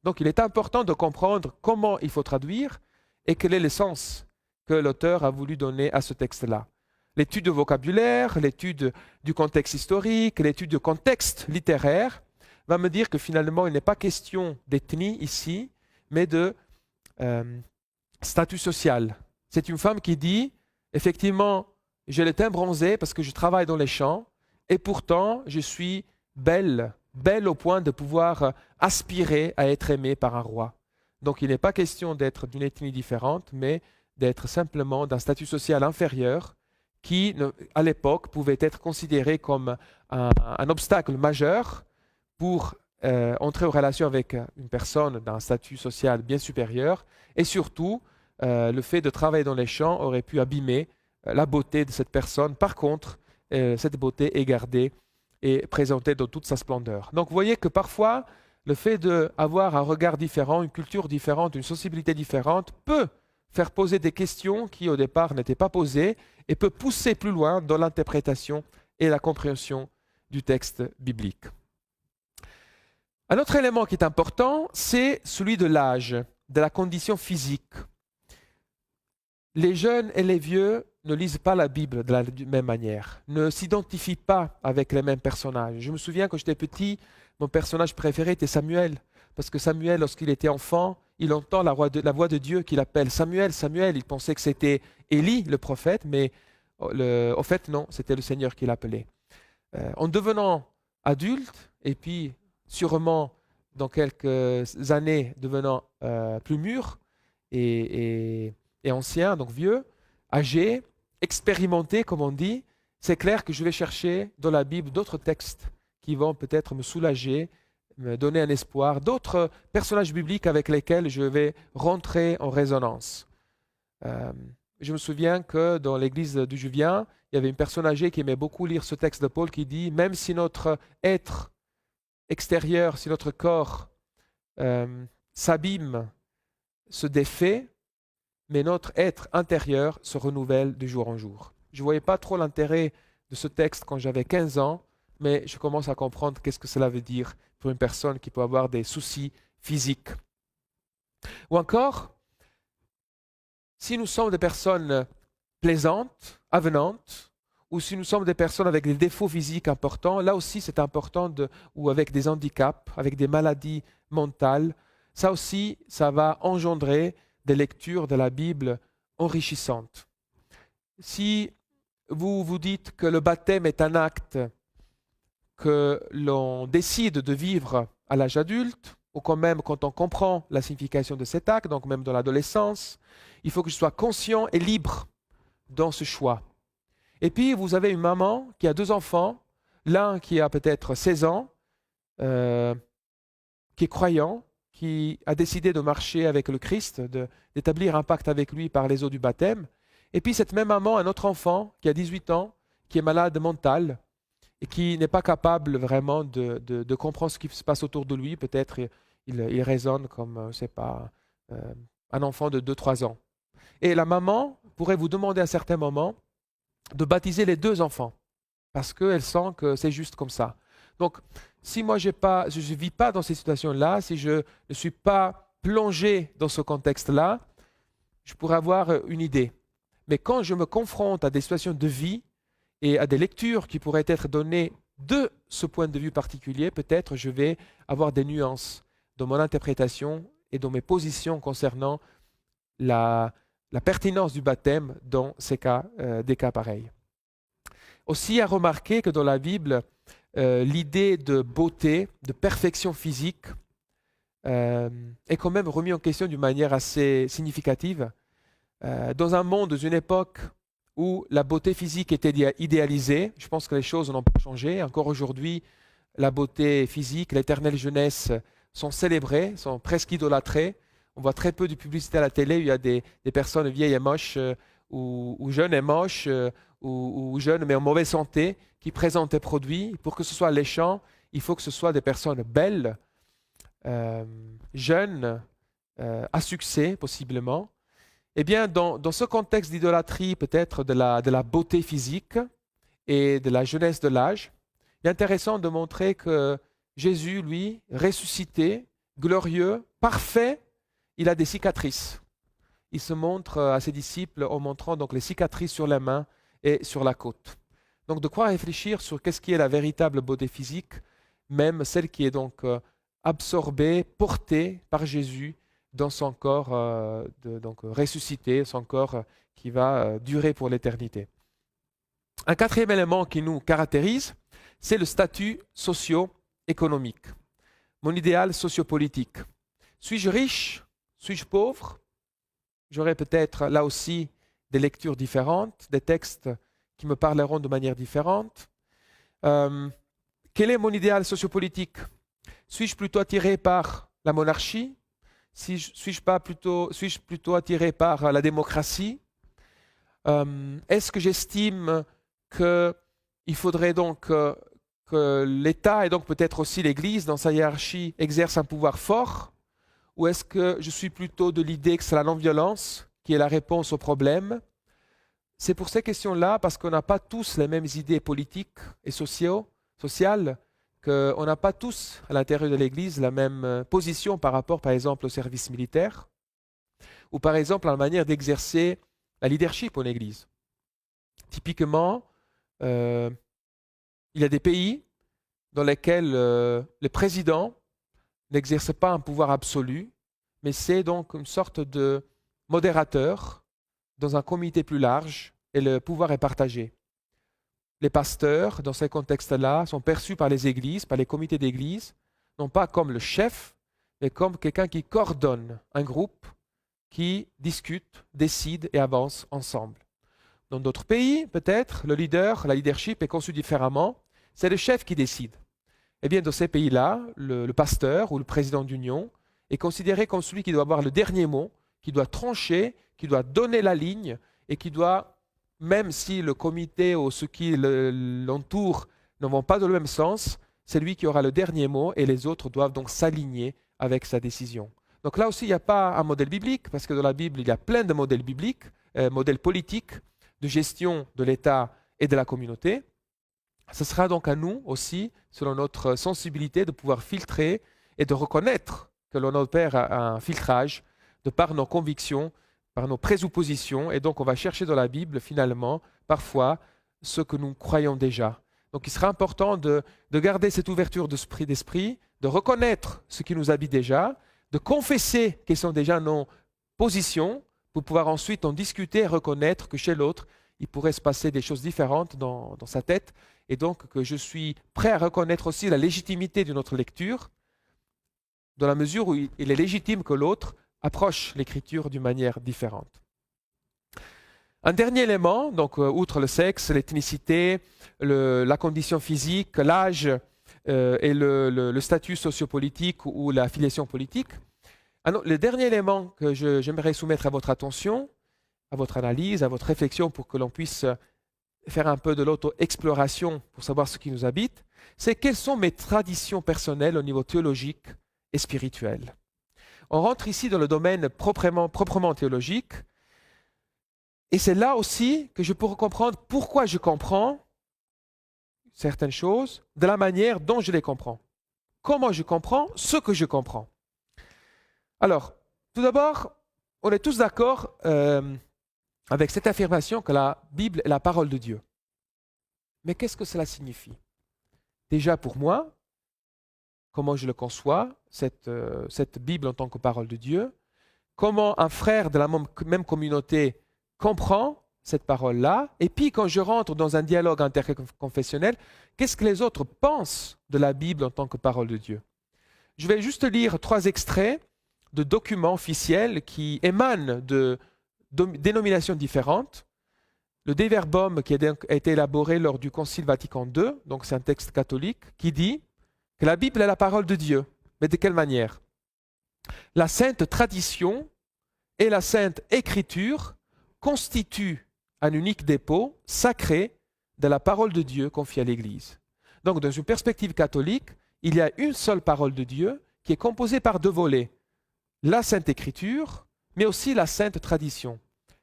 Donc, il est important de comprendre comment il faut traduire et quel est le sens que l'auteur a voulu donner à ce texte-là. L'étude du vocabulaire, l'étude du contexte historique, l'étude du contexte littéraire va me dire que finalement, il n'est pas question d'ethnie ici, mais de statut social. C'est une femme qui dit, effectivement, j'ai le teint bronzé parce que je travaille dans les champs, et pourtant, je suis belle, belle au point de pouvoir aspirer à être aimée par un roi. Donc, il n'est pas question d'être d'une ethnie différente, mais d'être simplement d'un statut social inférieur, qui, à l'époque, pouvait être considéré comme un obstacle majeur pour entrer en relation avec une personne d'un statut social bien supérieur. Et surtout, le fait de travailler dans les champs aurait pu abîmer la beauté de cette personne. Par contre, cette beauté est gardée et présentée dans toute sa splendeur. Donc, vous voyez que parfois, le fait d'avoir un regard différent, une culture différente, une sensibilité différente peut faire poser des questions qui au départ n'étaient pas posées et peut pousser plus loin dans l'interprétation et la compréhension du texte biblique. Un autre élément qui est important, c'est celui de l'âge, de la condition physique. Les jeunes et les vieux ne lisent pas la Bible de la même manière, ne s'identifient pas avec les mêmes personnages. Je me souviens quand j'étais petit, mon personnage préféré était Samuel, parce que Samuel, lorsqu'il était enfant, il entend la voix de Dieu qui l'appelle Samuel, Samuel. Il pensait que c'était Élie, le prophète, mais au fait, non, c'était le Seigneur qui l'appelait. En devenant adulte, et puis sûrement dans quelques années devenant plus mûr, et ancien, donc vieux, âgé, expérimenté, comme on dit, c'est clair que je vais chercher dans la Bible d'autres textes qui vont peut-être me soulager, me donner un espoir, d'autres personnages bibliques avec lesquels je vais rentrer en résonance. Euh, je me souviens que dans l'église d'où je viens, il y avait une personne âgée qui aimait beaucoup lire ce texte de Paul qui dit, même si notre être extérieur, si notre corps s'abîme, se défait, mais notre être intérieur se renouvelle de jour en jour. Je ne voyais pas trop l'intérêt de ce texte quand j'avais 15 ans, mais je commence à comprendre qu'est-ce que cela veut dire pour une personne qui peut avoir des soucis physiques. Ou encore, si nous sommes des personnes plaisantes, avenantes, ou si nous sommes des personnes avec des défauts physiques importants, là aussi c'est important, ou avec des handicaps, avec des maladies mentales, ça aussi, ça va engendrer des lectures de la Bible enrichissantes. Si vous vous dites que le baptême est un acte que l'on décide de vivre à l'âge adulte, ou quand même quand on comprend la signification de cet acte, donc même dans l'adolescence, il faut que je sois conscient et libre dans ce choix. Et puis, vous avez une maman qui a 2 enfants, l'un qui a peut-être 16 ans, qui est croyant, qui a décidé de marcher avec le Christ, d'établir un pacte avec lui par les eaux du baptême. Et puis cette même maman, un autre enfant qui a 18 ans, qui est malade mental et qui n'est pas capable vraiment de comprendre ce qui se passe autour de lui. Peut-être il raisonne comme, je sais pas, un enfant de 2-3 ans. Et la maman pourrait vous demander à certains moments de baptiser les 2 enfants parce qu'elle sent que c'est juste comme ça. Donc, si moi je ne vis pas dans ces situations-là, si je ne suis pas plongé dans ce contexte-là, je pourrais avoir une idée. Mais quand je me confronte à des situations de vie et à des lectures qui pourraient être données de ce point de vue particulier, peut-être je vais avoir des nuances dans mon interprétation et dans mes positions concernant la pertinence du baptême dans ces cas, des cas pareils. Aussi à remarquer que dans la Bible, l'idée de beauté, de perfection physique est quand même remise en question d'une manière assez significative. Dans un monde, dans une époque où la beauté physique était idéalisée, je pense que les choses n'ont pas changé. Encore aujourd'hui, la beauté physique, l'éternelle jeunesse sont célébrées, sont presque idolâtrées. On voit très peu de publicité à la télé où il y a des personnes vieilles et moches ou jeunes et moches ou jeunes mais en mauvaise santé qui présentent des produits. Pour que ce soit alléchant, il faut que ce soit des personnes belles, jeunes, à succès possiblement. Eh bien, dans ce contexte d'idolâtrie, peut-être de la beauté physique et de la jeunesse de l'âge, il est intéressant de montrer que Jésus, lui, ressuscité, glorieux, parfait, il a des cicatrices. Il se montre à ses disciples en montrant donc les cicatrices sur la main et sur la côte. Donc de quoi réfléchir sur qu'est-ce qui est la véritable beauté physique, même celle qui est donc absorbée, portée par Jésus dans son corps donc ressuscité, son corps qui va durer pour l'éternité. Un 4e élément qui nous caractérise, c'est le statut socio-économique, mon idéal sociopolitique. Suis-je riche? Suis-je pauvre? J'aurai peut-être là aussi des lectures différentes, des textes qui me parleront de manière différente. Quel est mon idéal sociopolitique? Suis-je plutôt attiré par la monarchie? Suis-je plutôt attiré par la démocratie? Est-ce que j'estime qu'il faudrait donc que l'État et donc peut-être aussi l'Église dans sa hiérarchie exerce un pouvoir fort? Ou est-ce que je suis plutôt de l'idée que c'est la non-violence qui est la réponse au problème? C'est pour ces questions-là, parce qu'on n'a pas tous les mêmes idées politiques et sociales, qu'on n'a pas tous à l'intérieur de l'Église la même position par rapport, par exemple, au service militaire, ou par exemple à la manière d'exercer la leadership en Église. Typiquement, il y a des pays dans lesquels le président n'exerce pas un pouvoir absolu, mais c'est donc une sorte de modérateur dans un comité plus large et le pouvoir est partagé. Les pasteurs, dans ces contextes-là, sont perçus par les églises, par les comités d'église, non pas comme le chef, mais comme quelqu'un qui coordonne un groupe qui discutent, décident et avancent ensemble. Dans d'autres pays, peut-être, le leadership est conçu différemment. C'est le chef qui décide. Eh bien, dans ces pays-là, le pasteur ou le président d'union est considéré comme celui qui doit avoir le dernier mot, qui doit trancher, qui doit donner la ligne et qui doit, même si le comité ou ceux qui l'entourent ne vont pas dans le même sens, c'est lui qui aura le dernier mot et les autres doivent donc s'aligner avec sa décision. Donc là aussi, il n'y a pas un modèle biblique, parce que dans la Bible, il y a plein de modèles bibliques, modèles politiques, de gestion de l'État et de la communauté. Ce sera donc à nous aussi, selon notre sensibilité, de pouvoir filtrer et de reconnaître que l'on opère un filtrage de par nos convictions, par nos présuppositions, et donc on va chercher dans la Bible, finalement, parfois, ce que nous croyons déjà. Donc il sera important de garder cette ouverture d'esprit, de reconnaître ce qui nous habite déjà, de confesser quelles sont déjà nos positions, pour pouvoir ensuite en discuter et reconnaître que chez l'autre, il pourrait se passer des choses différentes dans sa tête, et donc que je suis prêt à reconnaître aussi la légitimité de notre lecture, dans la mesure où il est légitime que l'autre approche l'écriture d'une manière différente. Un dernier élément, donc outre le sexe, l'ethnicité, la condition physique, l'âge et le statut sociopolitique ou la filiation politique. Le dernier élément que j'aimerais soumettre à votre attention, à votre analyse, à votre réflexion pour que l'on puisse faire un peu de l'auto-exploration pour savoir ce qui nous habite, c'est quelles sont mes traditions personnelles au niveau théologique et spirituel. On rentre ici dans le domaine proprement théologique, et c'est là aussi que je pourrais comprendre pourquoi je comprends certaines choses de la manière dont je les comprends. Comment je comprends ce que je comprends. Alors, tout d'abord, on est tous d'accord avec cette affirmation que la Bible est la parole de Dieu. Mais qu'est-ce que cela signifie? Déjà pour moi, comment je le conçois, cette Bible en tant que parole de Dieu, comment un frère de la même communauté comprend cette parole-là, et puis quand je rentre dans un dialogue interconfessionnel, qu'est-ce que les autres pensent de la Bible en tant que parole de Dieu? Je vais juste lire 3 extraits de documents officiels qui émanent de dénominations différentes. Le De Verbum qui a été élaboré lors du Concile Vatican II, donc c'est un texte catholique, qui dit que la Bible est la parole de Dieu. Mais de quelle manière? La sainte tradition et la sainte écriture constituent un unique dépôt sacré de la parole de Dieu confiée à l'Église. Donc dans une perspective catholique, il y a une seule parole de Dieu qui est composée par 2 volets. La sainte écriture, mais aussi la sainte tradition.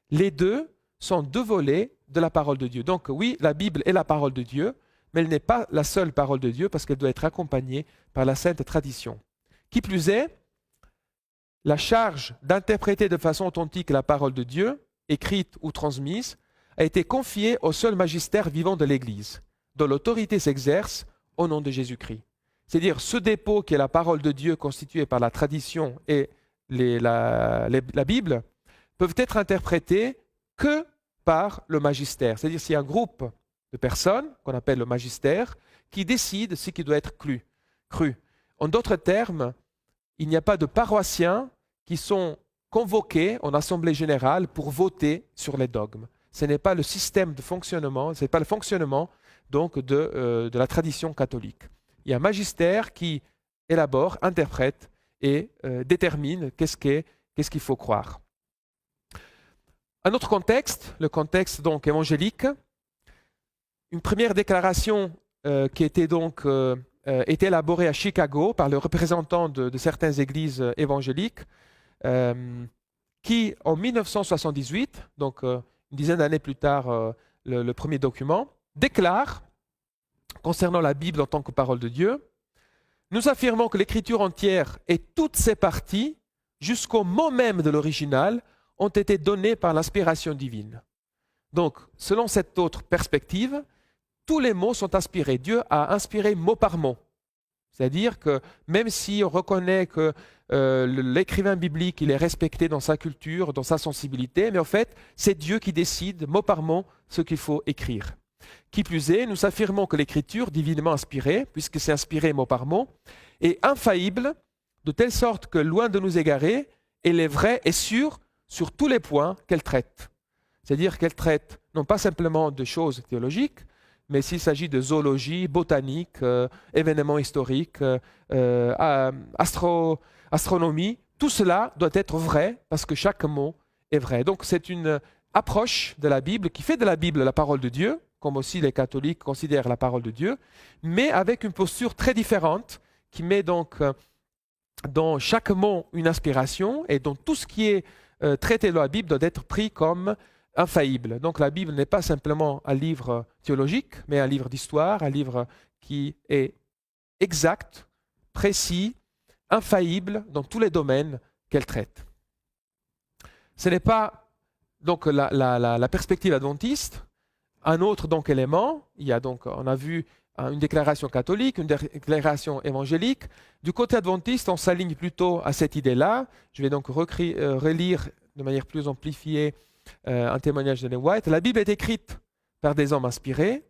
Les deux sont 2 volets de la parole de Dieu. Donc oui, la Bible est la parole de Dieu, mais elle n'est pas la seule parole de Dieu parce qu'elle doit être accompagnée par la sainte tradition. Qui plus est, la charge d'interpréter de façon authentique la parole de Dieu, écrite ou transmise, a été confiée au seul magistère vivant de l'Église, dont l'autorité s'exerce au nom de Jésus-Christ. C'est-à-dire ce dépôt qui est la parole de Dieu constituée par la tradition et la Bible peuvent être interprétés que par le magistère. C'est-à-dire s'il y a un groupe de personnes, qu'on appelle le magistère, qui décide ce qui doit être cru. En d'autres termes, il n'y a pas de paroissiens qui sont convoqués en assemblée générale pour voter sur les dogmes. Ce n'est pas le système de fonctionnement, ce n'est pas le fonctionnement donc de la tradition catholique. Il y a un magistère qui élabore, interprète et détermine qu'est-ce qu'il faut croire. Un autre contexte, le contexte donc évangélique, une première déclaration qui était donc été élaborée à Chicago par le représentant de certaines églises évangéliques, qui en 1978, donc une dizaine d'années plus tard, le premier document, déclare, concernant la Bible en tant que parole de Dieu, « Nous affirmons que l'écriture entière et toutes ses parties, jusqu'au mot même de l'original, ont été données par l'inspiration divine. » Donc, selon cette autre perspective, tous les mots sont inspirés. Dieu a inspiré mot par mot. C'est-à-dire que même si on reconnaît que l'écrivain biblique il est respecté dans sa culture, dans sa sensibilité, mais en fait, c'est Dieu qui décide mot par mot ce qu'il faut écrire. Qui plus est, nous affirmons que l'écriture, divinement inspirée, puisque c'est inspiré mot par mot, est infaillible, de telle sorte que, loin de nous égarer, elle est vraie et sûre sur tous les points qu'elle traite. C'est-à-dire qu'elle traite non pas simplement de choses théologiques, mais s'il s'agit de zoologie, botanique, événements historiques, astronomie, tout cela doit être vrai parce que chaque mot est vrai. Donc c'est une approche de la Bible qui fait de la Bible la parole de Dieu, comme aussi les catholiques considèrent la parole de Dieu, mais avec une posture très différente qui met donc dans chaque mot une inspiration et dont tout ce qui est traité dans la Bible doit être pris comme infaillible. Donc la Bible n'est pas simplement un livre théologique, mais un livre d'histoire, un livre qui est exact, précis, infaillible dans tous les domaines qu'elle traite. Ce n'est pas donc la perspective adventiste. Un autre donc élément, il y a donc, on a vu une déclaration catholique, une déclaration évangélique. Du côté adventiste, on s'aligne plutôt à cette idée-là. Je vais donc relire de manière plus amplifiée un témoignage de Ellen White. La Bible est écrite par des hommes inspirés,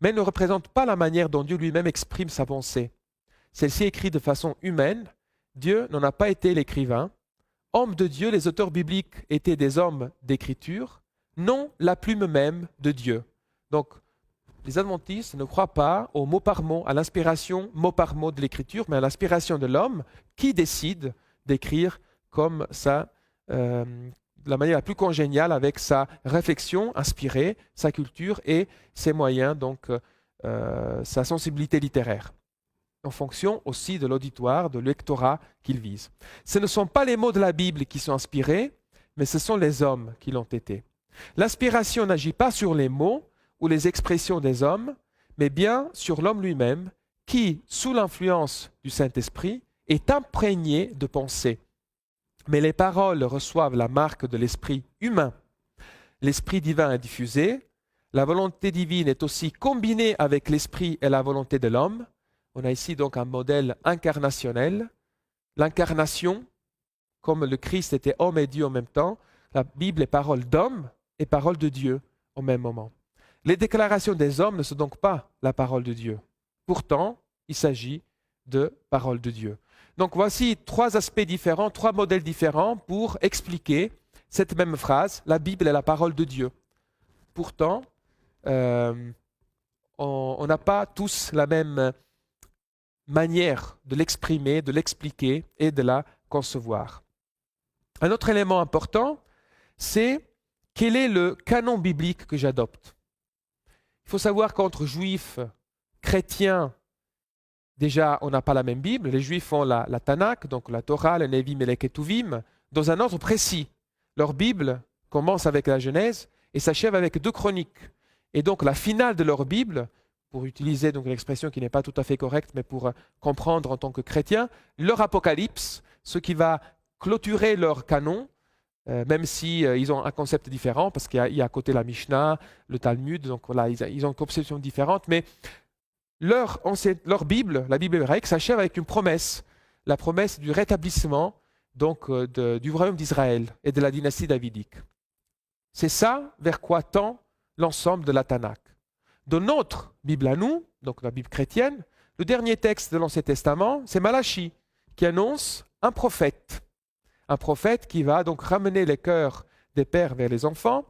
mais elle ne représente pas la manière dont Dieu lui-même exprime sa pensée. Celle-ci est écrite de façon humaine. Dieu n'en a pas été l'écrivain. Hommes de Dieu, les auteurs bibliques étaient des hommes d'écriture, non la plume même de Dieu. Donc, les adventistes ne croient pas au mot par mot, à l'inspiration mot par mot de l'écriture, mais à l'inspiration de l'homme qui décide d'écrire comme ça, de la manière la plus congéniale avec sa réflexion inspirée, sa culture et ses moyens, donc sa sensibilité littéraire, en fonction aussi de l'auditoire, de lectorat qu'il vise. Ce ne sont pas les mots de la Bible qui sont inspirés, mais ce sont les hommes qui l'ont été. L'inspiration n'agit pas sur les mots ou les expressions des hommes, mais bien sur l'homme lui-même, qui, sous l'influence du Saint-Esprit, est imprégné de pensée. Mais les paroles reçoivent la marque de l'esprit humain. L'esprit divin est diffusé, la volonté divine est aussi combinée avec l'esprit et la volonté de l'homme. On a ici donc un modèle incarnationnel. L'incarnation, comme le Christ était homme et Dieu en même temps, la Bible est parole d'homme et parole de Dieu au même moment. Les déclarations des hommes ne sont donc pas la parole de Dieu. Pourtant, il s'agit de parole de Dieu. Donc voici trois aspects différents, trois modèles différents pour expliquer cette même phrase, la Bible est la parole de Dieu. Pourtant, on n'a pas tous la même manière de l'exprimer, de l'expliquer et de la concevoir. Un autre élément important, c'est quel est le canon biblique que j'adopte. Il faut savoir qu'entre juifs, chrétiens, déjà on n'a pas la même Bible. Les juifs ont la Tanakh, donc la Torah, le Nevi, Melech et Tuvim, dans un ordre précis. Leur Bible commence avec la Genèse et s'achève avec 2 Chroniques. Et donc la finale de leur Bible, pour utiliser donc une expression qui n'est pas tout à fait correcte, mais pour comprendre en tant que chrétien, leur Apocalypse, ce qui va clôturer leur canon, même si ils ont un concept différent, parce qu'il y a à côté la Mishnah, le Talmud, donc voilà, ils ont une conception différente, mais leur Bible, la Bible hébraïque, s'achève avec une promesse, la promesse du rétablissement donc, du royaume d'Israël et de la dynastie davidique. C'est ça vers quoi tend l'ensemble de la Tanakh. Dans notre Bible à nous, donc la Bible chrétienne, le dernier texte de l'Ancien Testament, c'est Malachie, qui annonce un prophète qui va donc ramener les cœurs des pères vers les enfants,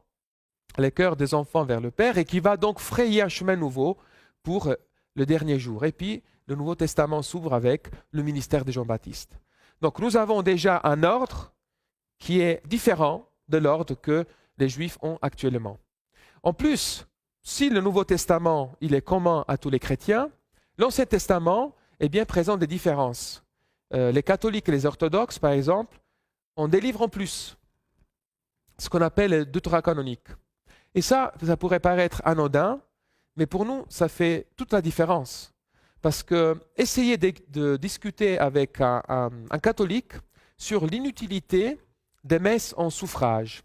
les cœurs des enfants vers le Père, et qui va donc frayer un chemin nouveau pour le dernier jour. Et puis, le Nouveau Testament s'ouvre avec le ministère de Jean-Baptiste. Donc, nous avons déjà un ordre qui est différent de l'ordre que les Juifs ont actuellement. En plus, si le Nouveau Testament il est commun à tous les chrétiens, l'Ancien Testament est bien présent des différences. Les catholiques et les orthodoxes, par exemple, ont des livres en plus, ce qu'on appelle le deutérocanonique. Et ça pourrait paraître anodin, mais pour nous, ça fait toute la différence. Parce que essayer de discuter avec un catholique sur l'inutilité des messes en suffrage.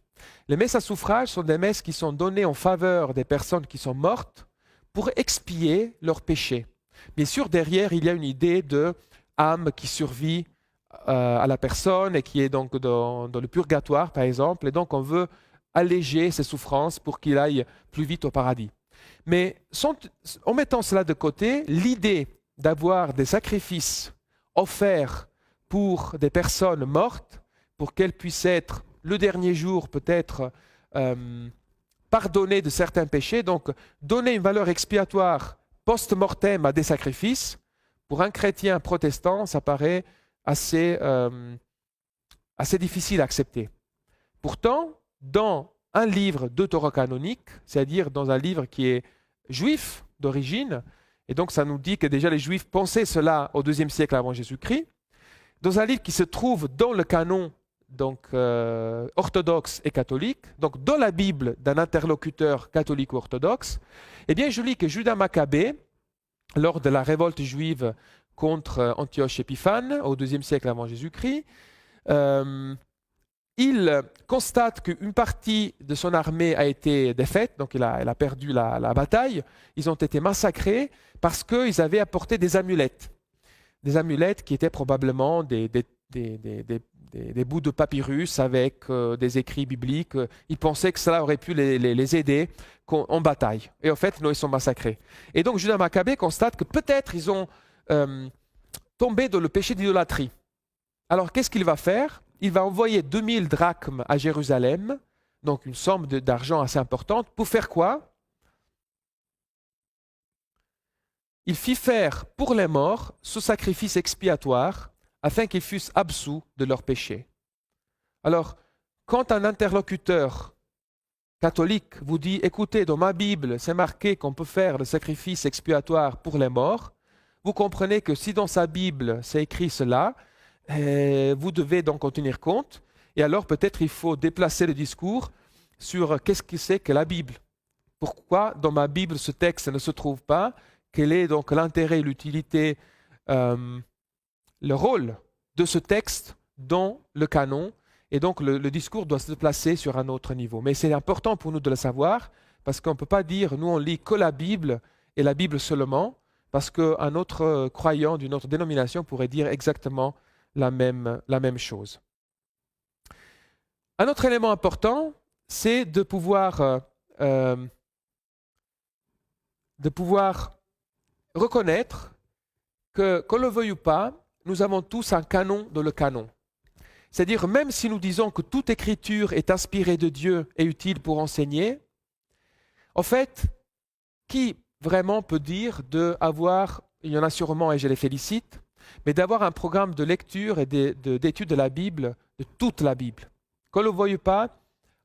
Les messes à suffrage sont des messes qui sont données en faveur des personnes qui sont mortes pour expier leurs péchés. Bien sûr, derrière, il y a une idée de âme qui survit à la personne et qui est donc dans le purgatoire, par exemple, et donc on veut alléger ses souffrances pour qu'il aille plus vite au paradis. Mais en mettant cela de côté, l'idée d'avoir des sacrifices offerts pour des personnes mortes, pour qu'elles puissent être le dernier jour peut-être pardonner de certains péchés. Donc, donner une valeur expiatoire post-mortem à des sacrifices, pour un chrétien protestant, ça paraît assez difficile à accepter. Pourtant, dans un livre deutérocanonique, c'est-à-dire dans un livre qui est juif d'origine, et donc ça nous dit que déjà les Juifs pensaient cela au IIe siècle avant Jésus-Christ, dans un livre qui se trouve dans le canon donc, orthodoxe et catholique, donc dans la Bible d'un interlocuteur catholique ou orthodoxe, eh bien je lis que Judas Maccabée, lors de la révolte juive contre Antioche Épiphane au IIe siècle avant Jésus-Christ, il constate qu'une partie de son armée a été défaite, donc elle a perdu la bataille. Ils ont été massacrés parce qu'ils avaient apporté des amulettes. Des amulettes qui étaient probablement des bouts de papyrus avec des écrits bibliques. Ils pensaient que cela aurait pu les aider en bataille. Et en fait, non, ils sont massacrés. Et donc Judas Maccabée constate que peut-être ils ont tombé dans le péché d'idolâtrie. Alors qu'est-ce qu'il va faire ? Il va envoyer 2000 drachmes à Jérusalem, donc une somme d'argent assez importante, pour faire quoi ? Il fit faire pour les morts ce sacrifice expiatoire afin qu'ils fussent absous de leurs péchés. Alors, quand un interlocuteur catholique vous dit « Écoutez, dans ma Bible, c'est marqué qu'on peut faire le sacrifice expiatoire pour les morts », vous comprenez que si dans sa Bible c'est écrit cela, vous devez donc en tenir compte, et alors peut-être il faut déplacer le discours sur qu'est-ce que c'est que la Bible. Pourquoi dans ma Bible ce texte ne se trouve pas ? Quel est donc l'intérêt, l'utilité, le rôle de ce texte dans le canon ? Et donc le discours doit se placer sur un autre niveau. Mais c'est important pour nous de le savoir, parce qu'on ne peut pas dire nous on lit que la Bible et la Bible seulement, parce qu'un autre croyant d'une autre dénomination pourrait dire exactement la même chose. Un autre élément important, c'est de pouvoir reconnaître que, qu'on le veuille ou pas, nous avons tous un canon dans le canon. C'est-à-dire, même si nous disons que toute écriture est inspirée de Dieu et utile pour enseigner, en fait, qui vraiment peut dire d'avoir, il y en a sûrement et je les félicite, mais d'avoir un programme de lecture et d'étude de la Bible, de toute la Bible. Qu'on ne le voie pas,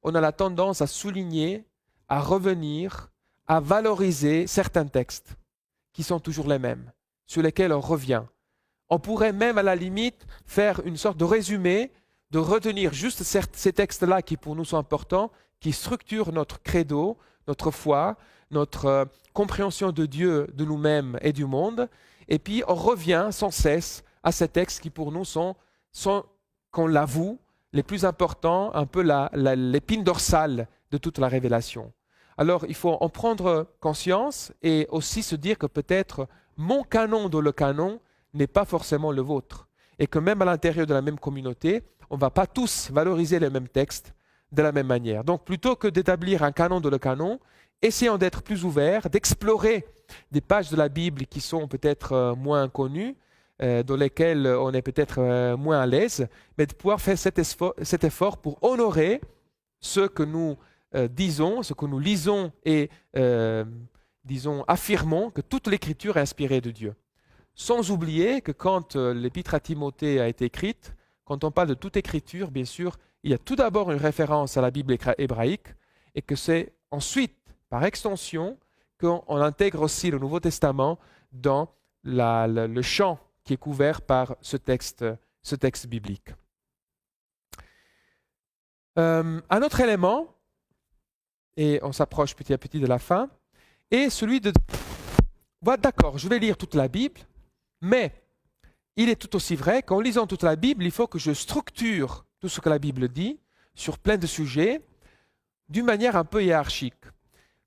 on a la tendance à souligner, à revenir, à valoriser certains textes qui sont toujours les mêmes, sur lesquels on revient. On pourrait même à la limite faire une sorte de résumé, de retenir juste ces textes-là qui pour nous sont importants, qui structurent notre credo, notre foi, notre compréhension de Dieu, de nous-mêmes et du monde. Et puis on revient sans cesse à ces textes qui pour nous sont qu'on l'avoue, les plus importants, un peu l'épine dorsale de toute la révélation. Alors il faut en prendre conscience et aussi se dire que peut-être mon canon dans le canon n'est pas forcément le vôtre. Et que même à l'intérieur de la même communauté, on ne va pas tous valoriser les mêmes textes de la même manière. Donc plutôt que d'établir un canon dans le canon, essayons d'être plus ouverts, d'explorer des pages de la Bible qui sont peut-être moins connues, dans lesquelles on est peut-être moins à l'aise, mais de pouvoir faire cet effort pour honorer ce que nous disons, ce que nous lisons et affirmons que toute l'Écriture est inspirée de Dieu. Sans oublier que quand l'Épître à Timothée a été écrite, quand on parle de toute Écriture, bien sûr, il y a tout d'abord une référence à la Bible hébraïque et que c'est ensuite, par extension, qu'on intègre aussi le Nouveau Testament dans le champ qui est couvert par ce texte biblique. Un autre élément, et on s'approche petit à petit de la fin, est celui de d'accord, je vais lire toute la Bible, mais il est tout aussi vrai qu'en lisant toute la Bible, il faut que je structure tout ce que la Bible dit sur plein de sujets d'une manière un peu hiérarchique.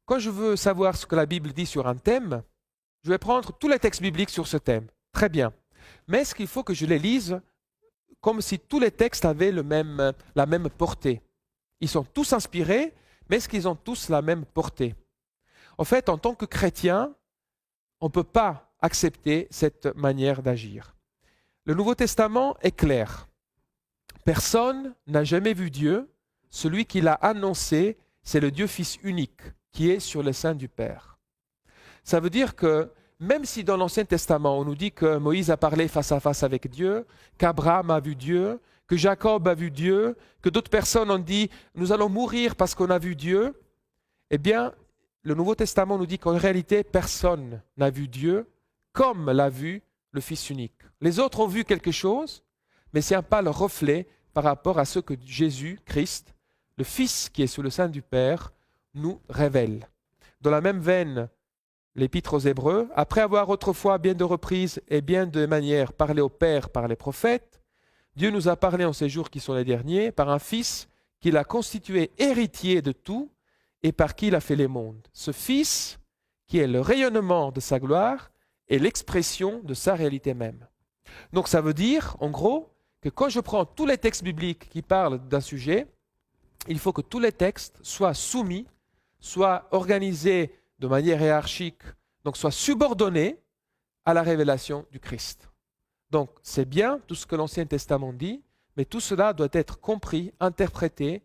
Quand je veux savoir ce que la Bible dit sur un thème, je vais prendre tous les textes bibliques sur ce thème. Très bien. Mais est-ce qu'il faut que je les lise comme si tous les textes avaient la même portée? Ils sont tous inspirés, mais est-ce qu'ils ont tous la même portée? En fait, en tant que chrétien, on ne peut pas accepter cette manière d'agir. Le Nouveau Testament est clair. Personne n'a jamais vu Dieu, celui qui l'a annoncé, c'est le Dieu Fils unique qui est sur le sein du Père. Ça veut dire que même si dans l'Ancien Testament, on nous dit que Moïse a parlé face à face avec Dieu, qu'Abraham a vu Dieu, que Jacob a vu Dieu, que d'autres personnes ont dit « nous allons mourir parce qu'on a vu Dieu », eh bien, le Nouveau Testament nous dit qu'en réalité, personne n'a vu Dieu comme l'a vu le Fils unique. Les autres ont vu quelque chose, mais ce n'est pas le reflet par rapport à ce que Jésus, Christ, le Fils qui est sous le sein du Père, nous révèle. Dans la même veine, l'Épître aux Hébreux, après avoir autrefois bien de reprises et bien de manières parlé au Père par les prophètes, Dieu nous a parlé en ces jours qui sont les derniers par un Fils qu'il a constitué héritier de tout et par qui il a fait les mondes. Ce Fils qui est le rayonnement de sa gloire et l'expression de sa réalité même. Donc ça veut dire, en gros, que quand je prends tous les textes bibliques qui parlent d'un sujet, il faut que tous les textes soient soumis, soient organisés de manière hiérarchique, donc soient subordonnés à la révélation du Christ. Donc c'est bien tout ce que l'Ancien Testament dit, mais tout cela doit être compris, interprété,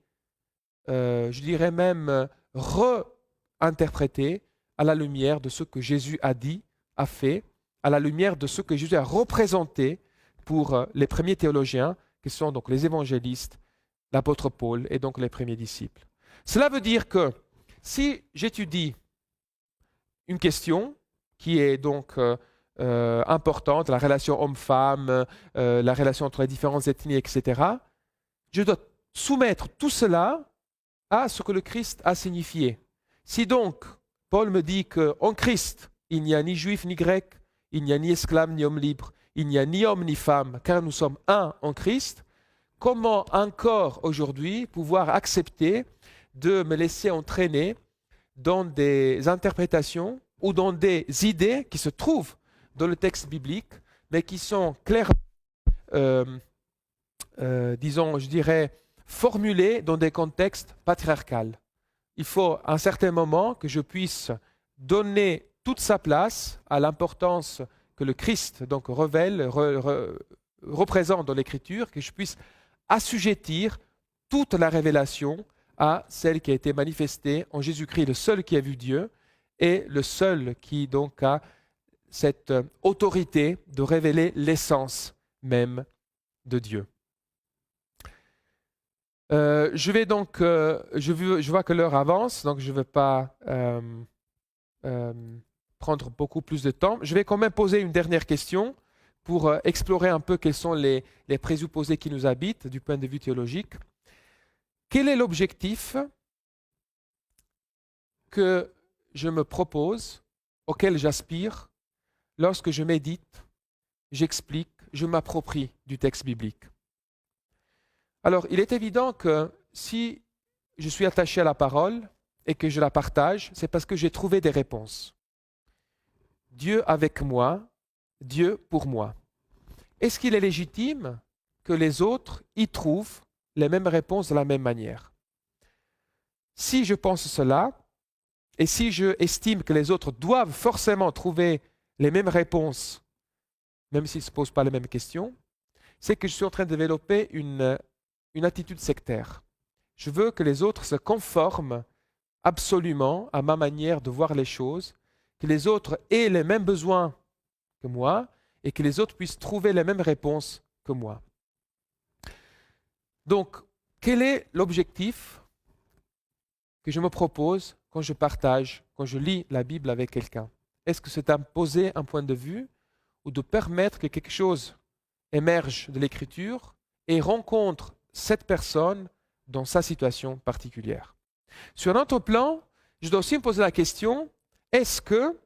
je dirais même réinterprété à la lumière de ce que Jésus a dit, a fait, à la lumière de ce que Jésus a représenté pour les premiers théologiens, qui sont donc les évangélistes, l'apôtre Paul et donc les premiers disciples. Cela veut dire que si j'étudie une question qui est donc importante, la relation homme-femme, la relation entre les différentes ethnies, etc., je dois soumettre tout cela à ce que le Christ a signifié. Si donc Paul me dit qu'en Christ, il n'y a ni juif ni grec, il n'y a ni esclave ni homme libre, il n'y a ni homme ni femme, car nous sommes un en Christ, comment encore aujourd'hui pouvoir accepter de me laisser entraîner dans des interprétations ou dans des idées qui se trouvent dans le texte biblique, mais qui sont clairement, disons, je dirais, formulées dans des contextes patriarcals. Il faut à un certain moment que je puisse donner toute sa place à l'importance que le Christ donc révèle, représente dans l'Écriture, que je puisse assujettir toute la révélation à celle qui a été manifestée en Jésus-Christ, le seul qui a vu Dieu et le seul qui donc a cette autorité de révéler l'essence même de Dieu. Je vois que l'heure avance, donc je ne vais pas prendre beaucoup plus de temps. Je vais quand même poser une dernière question pour explorer un peu quels sont les présupposés qui nous habitent du point de vue théologique. Quel est l'objectif que je me propose, auquel j'aspire, lorsque je médite, j'explique, je m'approprie du texte biblique? Alors, il est évident que si je suis attaché à la parole et que je la partage, c'est parce que j'ai trouvé des réponses. Dieu avec moi, Dieu pour moi. Est-ce qu'il est légitime que les autres y trouvent les mêmes réponses de la même manière? Si je pense cela, et si je estime que les autres doivent forcément trouver les mêmes réponses, même s'ils ne se posent pas les mêmes questions, c'est que je suis en train de développer une attitude sectaire. Je veux que les autres se conforment absolument à ma manière de voir les choses, que les autres aient les mêmes besoins que moi et que les autres puissent trouver les mêmes réponses que moi. Donc, quel est l'objectif que je me propose quand je partage, quand je lis la Bible avec quelqu'un? Est-ce que c'est d'imposer un point de vue ou de permettre que quelque chose émerge de l'Écriture et rencontre cette personne dans sa situation particulière? Sur un autre plan, je dois aussi me poser la question, est-ce que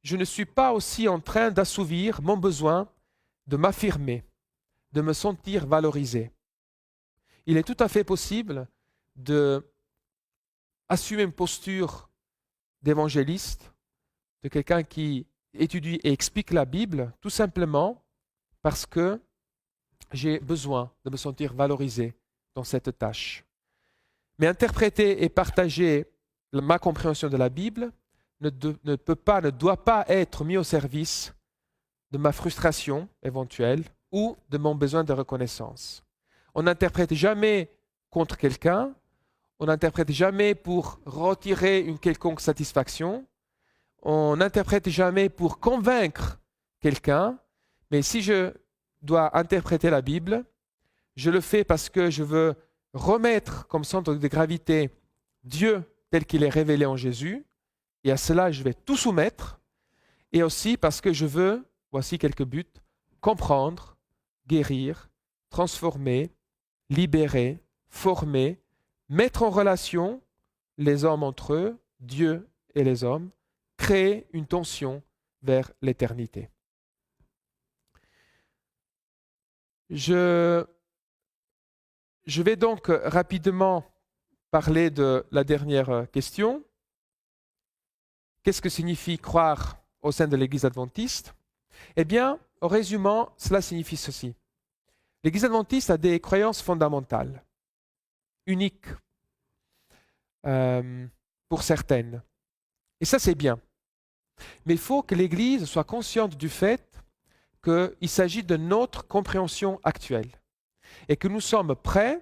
je ne suis pas aussi en train d'assouvir mon besoin de m'affirmer, de me sentir valorisé? Il est tout à fait possible d'assumer une posture d'évangéliste, de quelqu'un qui étudie et explique la Bible, tout simplement parce que j'ai besoin de me sentir valorisé dans cette tâche. Mais interpréter et partager ma compréhension de la Bible ne doit pas être mis au service de ma frustration éventuelle ou de mon besoin de reconnaissance. On n'interprète jamais contre quelqu'un, on n'interprète jamais pour retirer une quelconque satisfaction, on n'interprète jamais pour convaincre quelqu'un, mais si je dois interpréter la Bible, je le fais parce que je veux remettre comme centre de gravité Dieu tel qu'il est révélé en Jésus, et à cela je vais tout soumettre, et aussi parce que je veux, voici quelques buts, comprendre, guérir, transformer, libérer, former, mettre en relation les hommes entre eux, Dieu et les hommes, créer une tension vers l'éternité. Je vais donc rapidement parler de la dernière question. Qu'est-ce que signifie croire au sein de l'Église adventiste? Eh bien, en résumant, cela signifie ceci. L'Église adventiste a des croyances fondamentales, uniques pour certaines. Et ça, c'est bien. Mais il faut que l'Église soit consciente du fait qu'il s'agit de notre compréhension actuelle et que nous sommes prêts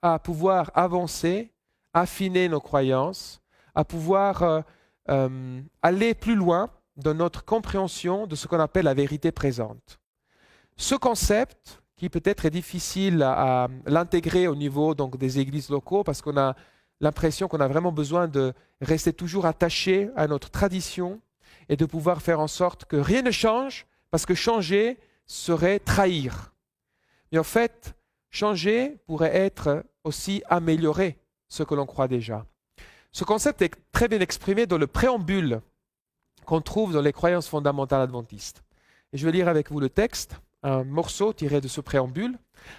à pouvoir avancer, affiner nos croyances, à pouvoir aller plus loin dans notre compréhension de ce qu'on appelle la vérité présente. Ce concept, qui peut-être est difficile à l'intégrer au niveau donc, des églises locaux, parce qu'on a l'impression qu'on a vraiment besoin de rester toujours attaché à notre tradition et de pouvoir faire en sorte que rien ne change, parce que changer serait trahir. Mais en fait, changer pourrait être aussi améliorer ce que l'on croit déjà. Ce concept est très bien exprimé dans le préambule qu'on trouve dans les croyances fondamentales adventistes. Et je vais lire avec vous le texte, un morceau tiré de ce préambule.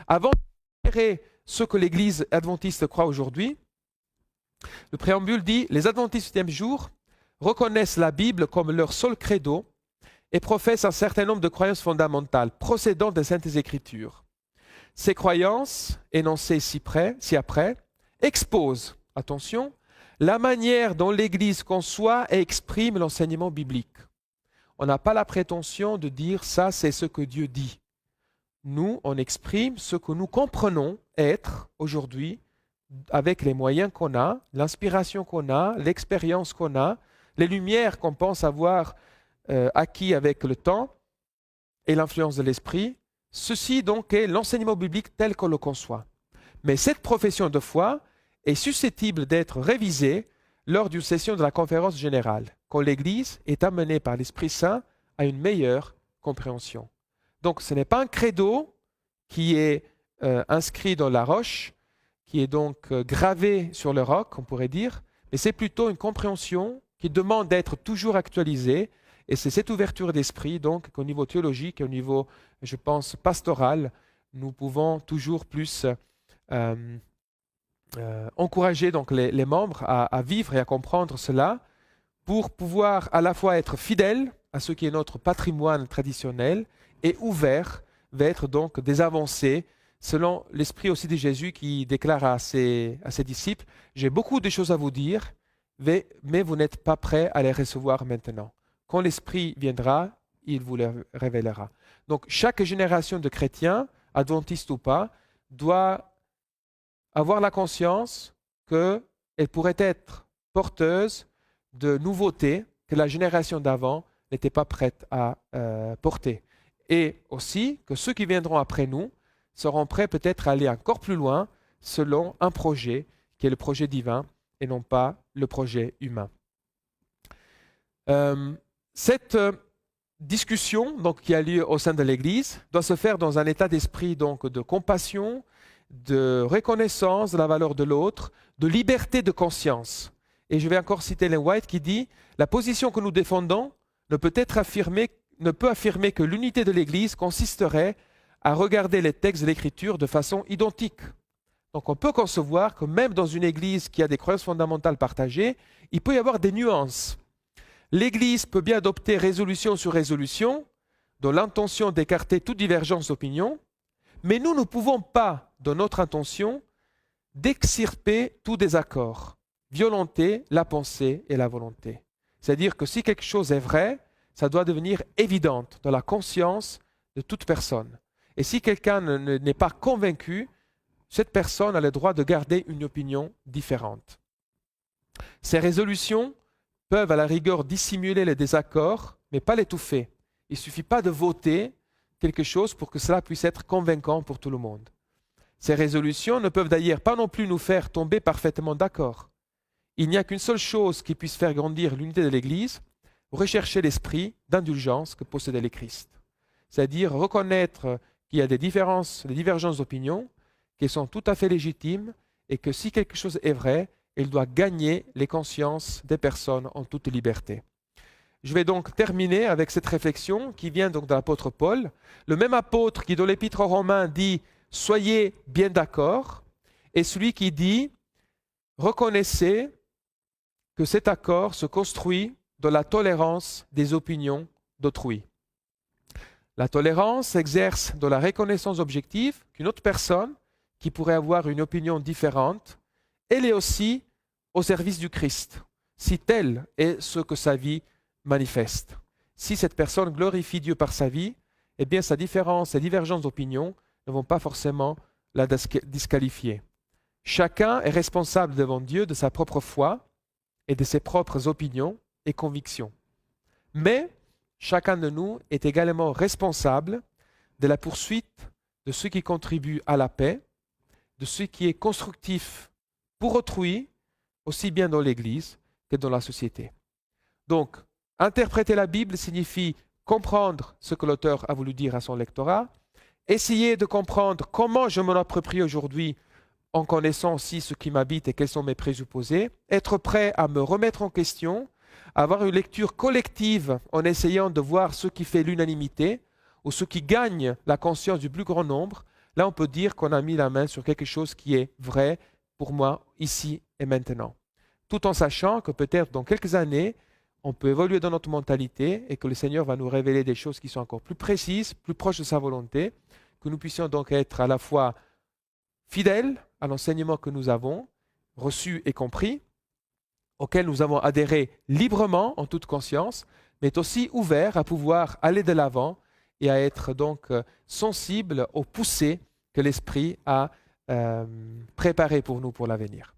Avant de considérer ce que l'Église adventiste croit aujourd'hui, le préambule dit « Les adventistes du 7e jour reconnaissent la Bible comme leur seul credo et professent un certain nombre de croyances fondamentales procédant des Saintes Écritures. Ces croyances, énoncées ci-après, exposent, attention, la manière dont l'Église conçoit et exprime l'enseignement biblique. On n'a pas la prétention de dire ça, c'est ce que Dieu dit. Nous, on exprime ce que nous comprenons être aujourd'hui avec les moyens qu'on a, l'inspiration qu'on a, l'expérience qu'on a, les lumières qu'on pense avoir acquis avec le temps et l'influence de l'esprit. Ceci donc est l'enseignement biblique tel qu'on le conçoit. Mais cette profession de foi est susceptible d'être révisée lors d'une session de la conférence générale, quand l'Église est amenée par l'Esprit Saint à une meilleure compréhension. Donc ce n'est pas un credo qui est inscrit dans la roche, qui est donc gravé sur le roc, on pourrait dire, mais c'est plutôt une compréhension qui demande d'être toujours actualisée. Et c'est cette ouverture d'esprit, donc, qu'au niveau théologique et au niveau, je pense, pastoral, nous pouvons toujours plus encourager donc, les membres à vivre et à comprendre cela pour pouvoir à la fois être fidèles à ce qui est notre patrimoine traditionnel et ouverts vers donc des avancées selon l'esprit aussi de Jésus qui déclare à ses disciples « J'ai beaucoup de choses à vous dire, mais vous n'êtes pas prêts à les recevoir maintenant. Quand l'Esprit viendra, il vous le révélera. » Donc chaque génération de chrétiens, adventistes ou pas, doit avoir la conscience qu'elle pourrait être porteuse de nouveautés que la génération d'avant n'était pas prête à porter. Et aussi que ceux qui viendront après nous seront prêts peut-être à aller encore plus loin selon un projet qui est le projet divin et non pas le projet humain. Cette discussion donc, qui a lieu au sein de l'Église doit se faire dans un état d'esprit donc, de compassion, de reconnaissance de la valeur de l'autre, de liberté de conscience. Et je vais encore citer Ellen White qui dit « La position que nous défendons ne peut affirmer que l'unité de l'Église consisterait à regarder les textes de l'Écriture de façon identique. » Donc on peut concevoir que même dans une Église qui a des croyances fondamentales partagées, il peut y avoir des nuances. L'Église peut bien adopter résolution sur résolution, dans l'intention d'écarter toute divergence d'opinion, mais nous ne pouvons pas, dans notre intention, d'extirper tout désaccord, violenter la pensée et la volonté. C'est-à-dire que si quelque chose est vrai, ça doit devenir évident dans la conscience de toute personne. Et si quelqu'un n'est pas convaincu, cette personne a le droit de garder une opinion différente. Ces résolutions peuvent à la rigueur dissimuler les désaccords, mais pas l'étouffer. Il ne suffit pas de voter quelque chose pour que cela puisse être convaincant pour tout le monde. Ces résolutions ne peuvent d'ailleurs pas non plus nous faire tomber parfaitement d'accord. Il n'y a qu'une seule chose qui puisse faire grandir l'unité de l'Église, rechercher l'esprit d'indulgence que possédait le Christ. C'est-à-dire reconnaître qu'il y a des divergences d'opinion, qui sont tout à fait légitimes, et que si quelque chose est vrai, il doit gagner les consciences des personnes en toute liberté. Je vais donc terminer avec cette réflexion qui vient donc de l'apôtre Paul. Le même apôtre qui dans l'épître aux Romains dit « Soyez bien d'accord » et celui qui dit « Reconnaissez que cet accord se construit dans la tolérance des opinions d'autrui. » La tolérance s'exerce dans la reconnaissance objective qu'une autre personne qui pourrait avoir une opinion différente, elle est aussi au service du Christ, si tel est ce que sa vie manifeste. Si cette personne glorifie Dieu par sa vie, eh bien sa différence et divergence d'opinion ne vont pas forcément la disqualifier. Chacun est responsable devant Dieu de sa propre foi et de ses propres opinions et convictions. Mais chacun de nous est également responsable de la poursuite de ce qui contribue à la paix, de ce qui est constructif pour autrui, aussi bien dans l'Église que dans la société. Donc, interpréter la Bible signifie comprendre ce que l'auteur a voulu dire à son lectorat, essayer de comprendre comment je me l'approprie aujourd'hui en connaissant aussi ce qui m'habite et quels sont mes présupposés, être prêt à me remettre en question, avoir une lecture collective en essayant de voir ce qui fait l'unanimité ou ce qui gagne la conscience du plus grand nombre. Là, on peut dire qu'on a mis la main sur quelque chose qui est vrai pour moi, ici et maintenant. Tout en sachant que peut-être dans quelques années, on peut évoluer dans notre mentalité et que le Seigneur va nous révéler des choses qui sont encore plus précises, plus proches de sa volonté, que nous puissions donc être à la fois fidèles à l'enseignement que nous avons reçu et compris, auquel nous avons adhéré librement en toute conscience, mais aussi ouverts à pouvoir aller de l'avant et à être donc sensibles aux poussées que l'Esprit a préparées pour nous pour l'avenir.